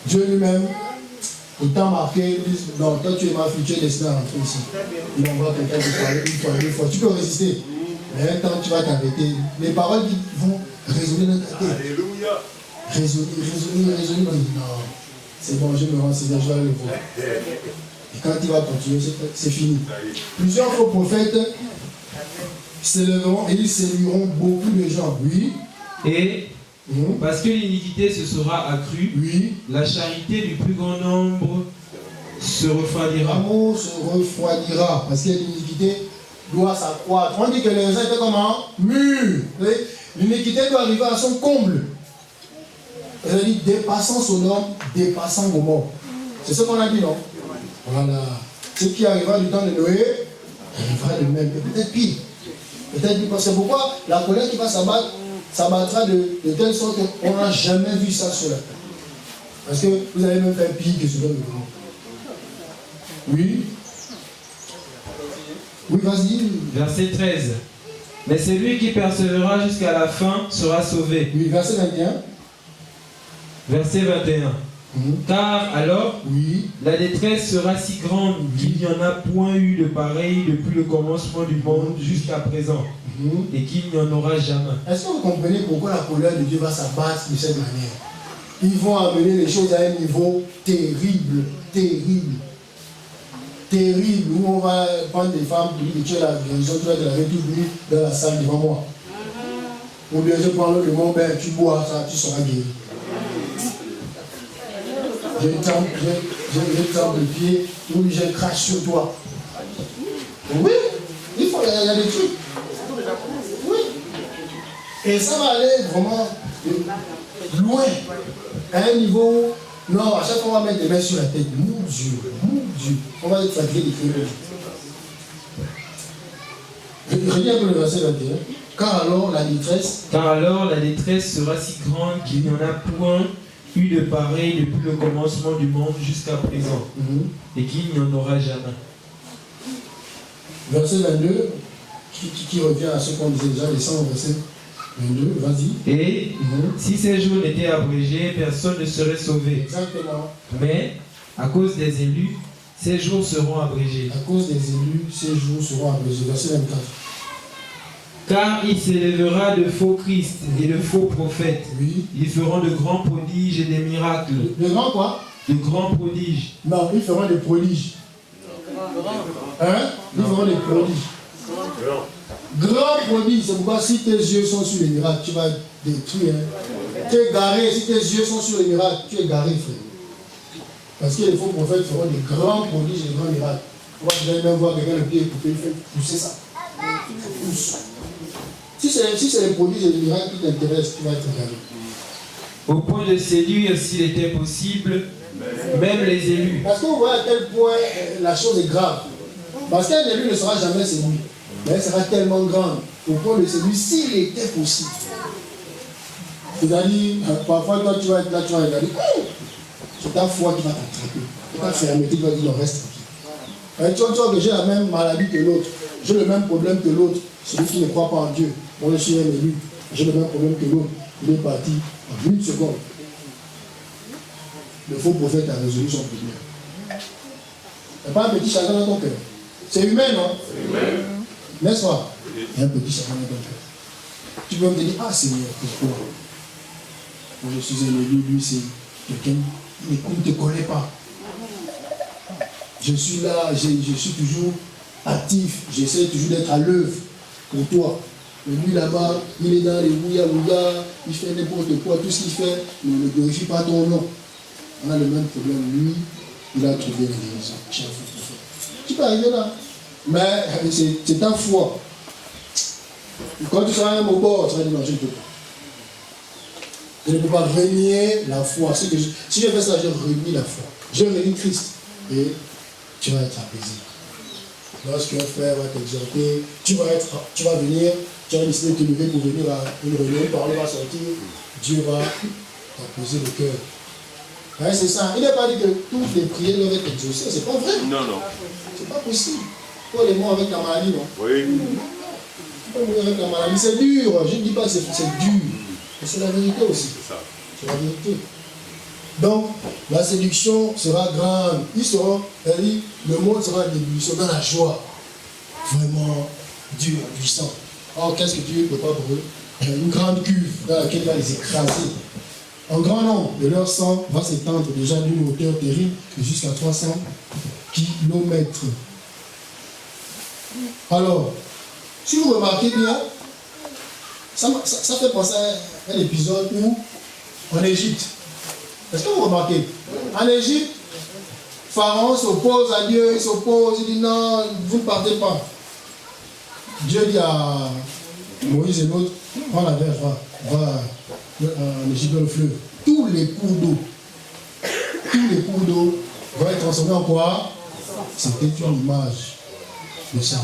Dieu lui-même, autant marqué, il dit, non, toi tu es ma fille, tu es destiné à rentrer ici. Il envoie quelqu'un te parler une fois, deux fois. Tu peux résister. Mais un temps tu vas t'arrêter. Les paroles qui vont résonner dans ta tête. Alléluia. Résonner. Non, c'est bon, je me renseigne, je vais le voir. Et quand il va continuer, c'est fini. Plusieurs faux prophètes s'élèveront et ils séduiront beaucoup de gens. Oui. Et parce que l'iniquité se sera accrue, oui, la charité du plus grand nombre se refroidira. L'amour se refroidira parce que l'iniquité doit s'accroître. On dit que les gens étaient comment? Mûrs. L'iniquité doit arriver à son comble. Elle dit dépassant Sodome, dépassant Gomorrhe. C'est ce qu'on a dit, non? Voilà. Ce qui arrivera du temps de Noé, arrivera de même. Et peut-être pire. Peut-être pire. C'est pourquoi la colère qui va s'abattre, s'abattra de telle sorte qu'on n'a jamais vu ça sur la terre. Parce que vous allez même faire pire que Sodome et Gomorrhe. Oui. Oui, vas-y. Verset 13. Mais celui qui persévérera jusqu'à la fin sera sauvé. Oui, verset 21. Verset 21. Car alors, oui, la détresse sera si grande qu'il n'y en a point eu de pareil depuis le commencement du monde jusqu'à présent, et qu'il n'y en aura jamais. Est-ce que vous comprenez pourquoi la colère de Dieu va s'abattre de cette manière? Ils vont amener les choses à un niveau terrible, où on va prendre des femmes pour dire que tu es la guérison, tu vas te laver tout nu dans la salle devant moi. Ou bien je prends l'eau de mon bain, tu bois ça, tu seras guéri. Je trempe le pied, ou je crache sur toi. Oui, il y a des trucs. Oui. Et ça va aller vraiment loin, à un niveau. Non, à chaque fois on va mettre des mains sur la tête. Mon Dieu. On va être fatigué d'écrire. Je lis un peu le verset 21. Car alors la détresse sera si grande qu'il n'y en a point eu de pareil depuis le commencement du monde jusqu'à présent, et qu'il n'y en aura jamais. Verset 22. qui revient à ce qu'on disait déjà, les 100 verset 22, vas-y. Et si ces jours n'étaient abrégés, personne ne serait sauvé. Exactement. Mais à cause des élus, ces jours seront abrégés. À cause des élus, ces jours seront abrégés. Verset 24. Car il s'élèvera de faux Christ et de faux prophètes. Oui. Ils feront de grands prodiges et des miracles. De grands quoi? De grands prodiges. Non, ils feront des prodiges. Hein? Ils feront des prodiges. Grands prodiges, c'est pourquoi si tes yeux sont sur les miracles, tu vas être détruit. Hein? Tu es garé, si tes yeux sont sur les miracles, tu es garé, frère. Parce que les faux prophètes feront des grands prodiges et des grands miracles. Vous allez même voir quelqu'un le pied coupé, il fait pousser ça. Il pousse. Si c'est les prodiges et les miracles qui t'intéressent, tu vas être garé. Au point de séduire, s'il était possible, même les élus. Parce qu'on voit à quel point la chose est grave. Parce qu'un élu ne sera jamais séduit. Mais elle sera tellement grande au point de séduire s'il était possible. C'est-à-dire, parfois toi tu vas être là, tu vas regarder, c'est ta foi qui va t'attraper. C'est ta fermeté qui va dire non, reste tranquille. Tu vois que j'ai la même maladie que l'autre, j'ai le même problème que l'autre, celui qui ne croit pas en Dieu. Moi je suis un élu, j'ai le même problème que l'autre. Il est parti en 1 seconde. Le faux prophète a résolu son problème. Il n'y a pas un petit chagrin dans ton cœur. C'est humain, non? C'est humain. N'est-ce pas? Il y a un petit chagrin dans ton cœur. Tu peux me dire, ah Seigneur, pourquoi? Moi je suis un élu, lui c'est quelqu'un qui ne te connaît pas. Je suis là, je suis toujours actif, j'essaie toujours d'être à l'œuvre pour toi. Mais lui là-bas, il est dans les ouïa, il fait n'importe quoi, tout ce qu'il fait, il ne glorifie pas ton nom. On a le même problème. Lui, il a trouvé la guérison. Tu peux arriver là. Mais c'est ta foi. Quand tu seras même au bord, tu vas dire non, je ne peux pas. Je ne peux pas renier la foi. Si je fais ça, je renie la foi. Je renie Christ. Et tu vas être apaisé. Lorsqu'un frère va t'exhorter, tu vas venir, tu vas décider de te lever pour venir à une réunion, une parole va sortir, Dieu va t'apaiser le cœur. Ouais, c'est ça. Il n'est pas dit que toutes les prières doivent être exaucées. C'est pas vrai. Non, non. C'est pas possible. Toi, les mots avec la maladie, non? Oui. Tu peux mourir avec la maladie. C'est dur. Je ne dis pas que c'est dur. Mais c'est la vérité aussi. C'est ça. C'est la vérité. Donc, la séduction sera grande. Le monde sera en ébullition, dans la joie. Vraiment, Dieu puissant. Or, qu'est-ce que Dieu ne peut pas pour eux? Une grande cuve dans laquelle il va les écraser. Un grand nombre de leur sang va s'étendre déjà d'une hauteur terrible jusqu'à 300 kilomètres. Alors, si vous remarquez bien, ça fait penser à un épisode où, en Égypte, est-ce que vous remarquez? En Égypte, Pharaon s'oppose à Dieu, il s'oppose, il dit non, vous ne partez pas. Dieu dit à Moïse et l'autre, prends la verge, va en Égypte dans le fleuve. Tous les cours d'eau vont être transformés en quoi? C'était une image de ça.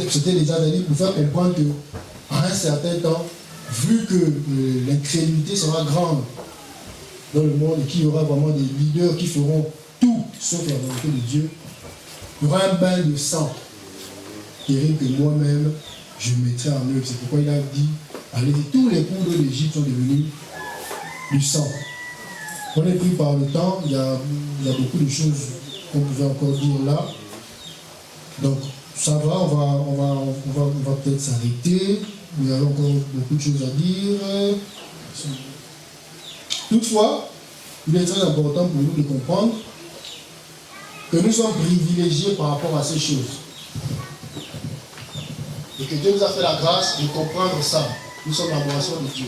C'était déjà donné pour faire comprendre qu'à un certain temps, vu que l'incrédulité sera grande dans le monde et qu'il y aura vraiment des leaders qui feront tout sauf la volonté de Dieu, il y aura un bain de sang terrible que moi-même je mettrai en œuvre. C'est pourquoi il a dit, allez, tous les cours d'eau d'Égypte sont devenus du sang. On est pris par le temps, il y a beaucoup de choses qu'on pouvait encore dire là. Donc ça va, on va peut-être s'arrêter. Il y a encore beaucoup de choses à dire. Toutefois, il est très important pour nous de comprendre que nous sommes privilégiés par rapport à ces choses. Et que Dieu nous a fait la grâce de comprendre ça. Nous sommes la moisson de Dieu.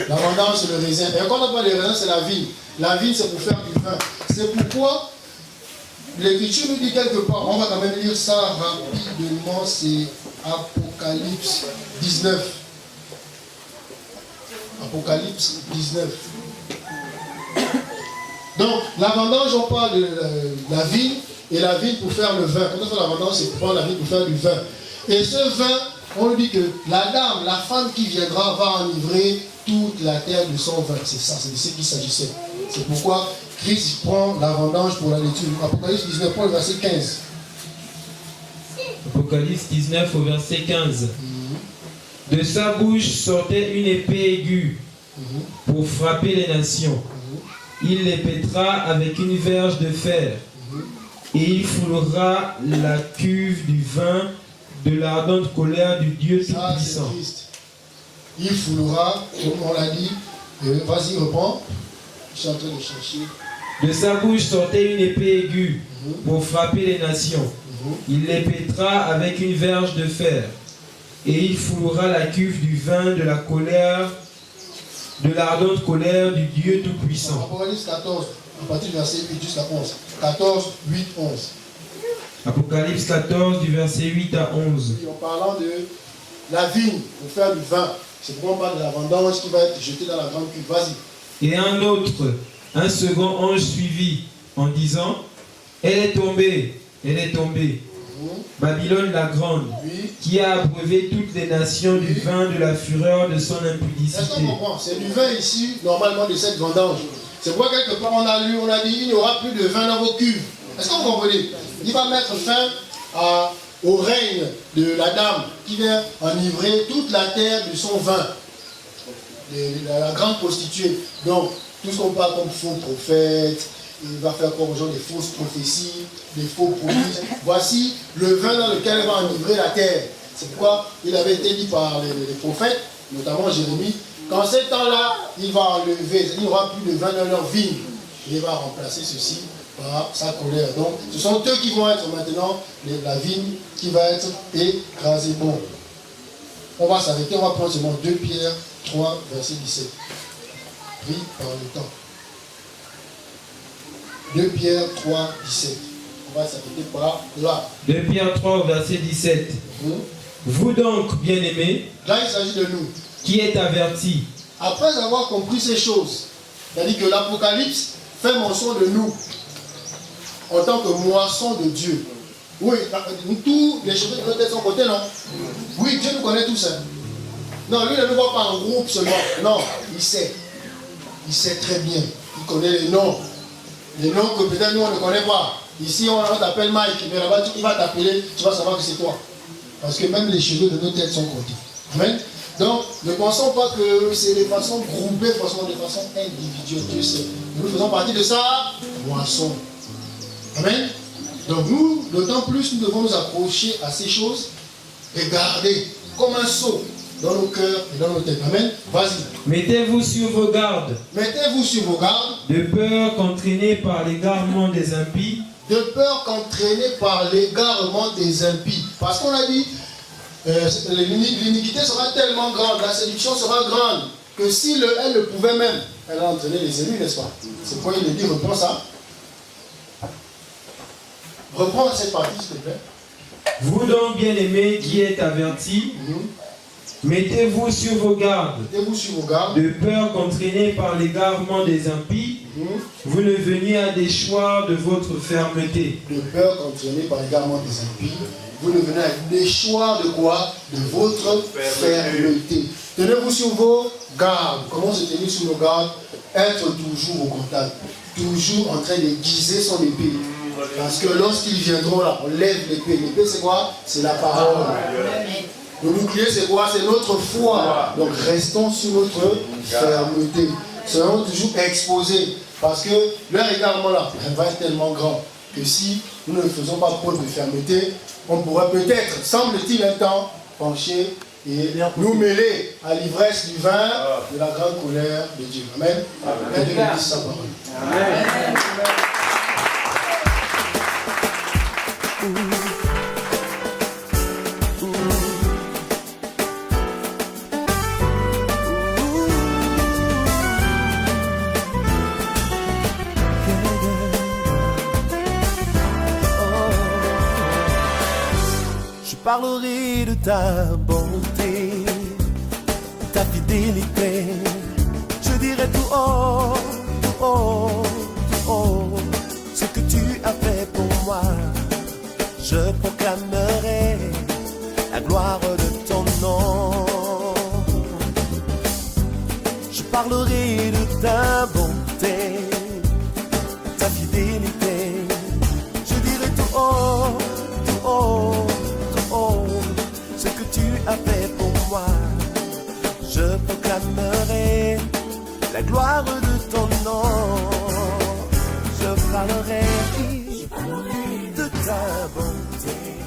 La vendange, c'est le raisin. Et quand on parle de raisin, c'est la vigne. La vigne, c'est pour faire du vin. C'est pourquoi l'Écriture nous dit quelque part, on va quand même lire ça rapidement, c'est Apocalypse 19. Apocalypse 19. Donc, la vendange, on parle de la vigne, et la vigne pour faire le vin. Quand on fait la vendange, c'est pour prendre la vigne pour faire du vin. Et ce vin, on nous dit que la dame, la femme qui viendra, va enivrer toute la terre de son vin. C'est ça, c'est de ce qu'il s'agissait. C'est pourquoi Christ prend la vendange pour la lecture. Apocalypse 19, le verset 15. Apocalypse 19 au verset 15. De sa bouche sortait une épée aiguë pour frapper les nations. Il les pètera avec une verge de fer. Et il foulera la cuve du vin de l'ardente colère du Dieu Tout-Puissant. Il foulera, comme on l'a dit. Vas-y, reprends. Je suis en train de chercher. De sa bouche sortait une épée aiguë pour frapper les nations. Il les pètera avec une verge de fer. Et il foulera la cuve du vin de la colère, de l'ardente colère du Dieu Tout-Puissant. Apocalypse 14, à partir du verset 8 jusqu'à 11. 14, 8, 11. Apocalypse 14, du verset 8 à 11. Et en parlant de la vigne pour faire du vin, c'est pourquoi on parle de la vendange qui va être jetée dans la grande cuve. Vas-y. Et un second ange suivit en disant, elle est tombée, Babylone la grande, qui a abreuvé toutes les nations du vin de la fureur de son impudicité. Est-ce qu'on comprend? C'est du vin ici, normalement, de cette vendange. C'est pourquoi quelque part on a lu, on a dit, il n'y aura plus de vin dans vos cuves. Est-ce que vous comprenez? Il va mettre fin au règne de la dame qui vient enivrer toute la terre de son vin. La grande prostituée. Donc, tout ce qu'on parle comme faux prophètes, il va faire comme genre des fausses prophéties, des faux prodiges. Voici le vin dans lequel il va enivrer la terre. C'est pourquoi il avait été dit par les prophètes, notamment Jérémie, qu'en ces temps-là, il va enlever, il n'y aura plus de vin dans leur vigne. Il va remplacer ceci par sa colère. Donc, ce sont eux qui vont être maintenant la vigne qui va être écrasée. Bon, on va s'arrêter, on va prendre seulement 2 Pierre 3, verset 17. Pris par le temps. 2 Pierre 3, 17. On va s'arrêter par là. 2 Pierre 3, verset 17. Vous donc, bien-aimés, là il s'agit de nous, qui êtes avertis. Après avoir compris ces choses, c'est-à-dire que l'Apocalypse fait mention de nous en tant que moisson de Dieu. Oui, tous les cheveux de notre son côté, non? Oui, Dieu nous connaît tous. Hein. Non, lui ne nous voit pas en groupe seulement. Non, il sait. Il sait très bien. Il connaît les noms. Les noms que peut-être nous on ne connaît pas. Ici, on t'appelle Mike, mais là-bas, il va t'appeler, tu vas savoir que c'est toi. Parce que même les cheveux de nos têtes sont comptés. Amen. Donc, ne pensons pas que c'est de façon groupée, de façon individuelle. Dieu sait. Nous faisons partie de sa moisson. Amen. Donc, nous, d'autant plus, nous devons nous approcher à ces choses et garder comme un sceau dans nos cœurs et dans nos têtes. Amen. Vas-y. Mettez-vous sur vos gardes. Mettez-vous sur vos gardes. De peur qu'entraînés par l'égarement des impies. De peur qu'entraînés par l'égarement des impies. Parce qu'on a dit, l'iniquité sera tellement grande, la séduction sera grande, que si elle le pouvait même, elle a entraîné les élus, n'est-ce pas? C'est pourquoi il est dit, reprends ça. Reprends cette partie, s'il te plaît. Vous donc, bien-aimés, qui êtes avertis, mettez-vous sur vos gardes. Mettez-vous sur vos gardes. De peur qu'entraînés par l'égarement des impies, vous ne veniez à déchoir de votre fermeté. De peur qu'entraînés par l'égarement des impies, vous ne venez à déchoir de quoi? De votre fermeté. Tenez-vous sur vos gardes. Comment se tenir sur nos gardes? Être toujours au contact. Toujours en train d'aiguiser son épée. Parce que lorsqu'ils viendront là, on lève l'épée. L'épée c'est quoi? C'est la parole. Le bouclier c'est quoi? C'est notre foi. Donc restons sur notre fermeté. Serons toujours exposés. Parce que leur égarement là, elle va être tellement grand que si nous ne faisons pas preuve de fermeté, on pourrait peut-être, semble-t-il un temps, pencher et nous mêler à l'ivresse du vin de la grande colère de Dieu. Amen. Amen. Dieu bénisse sa parole. Amen. Je parlerai de ta bonté, ta fidélité. Je dirai tout haut, tout haut, tout haut, ce que tu as fait pour moi. Je proclamerai la gloire de ton nom. Je parlerai de ta bonté, ta fidélité. Je dirai tout haut, tout haut, tout haut, proclamerai la gloire de ton nom. Je parlerai de ta bonté.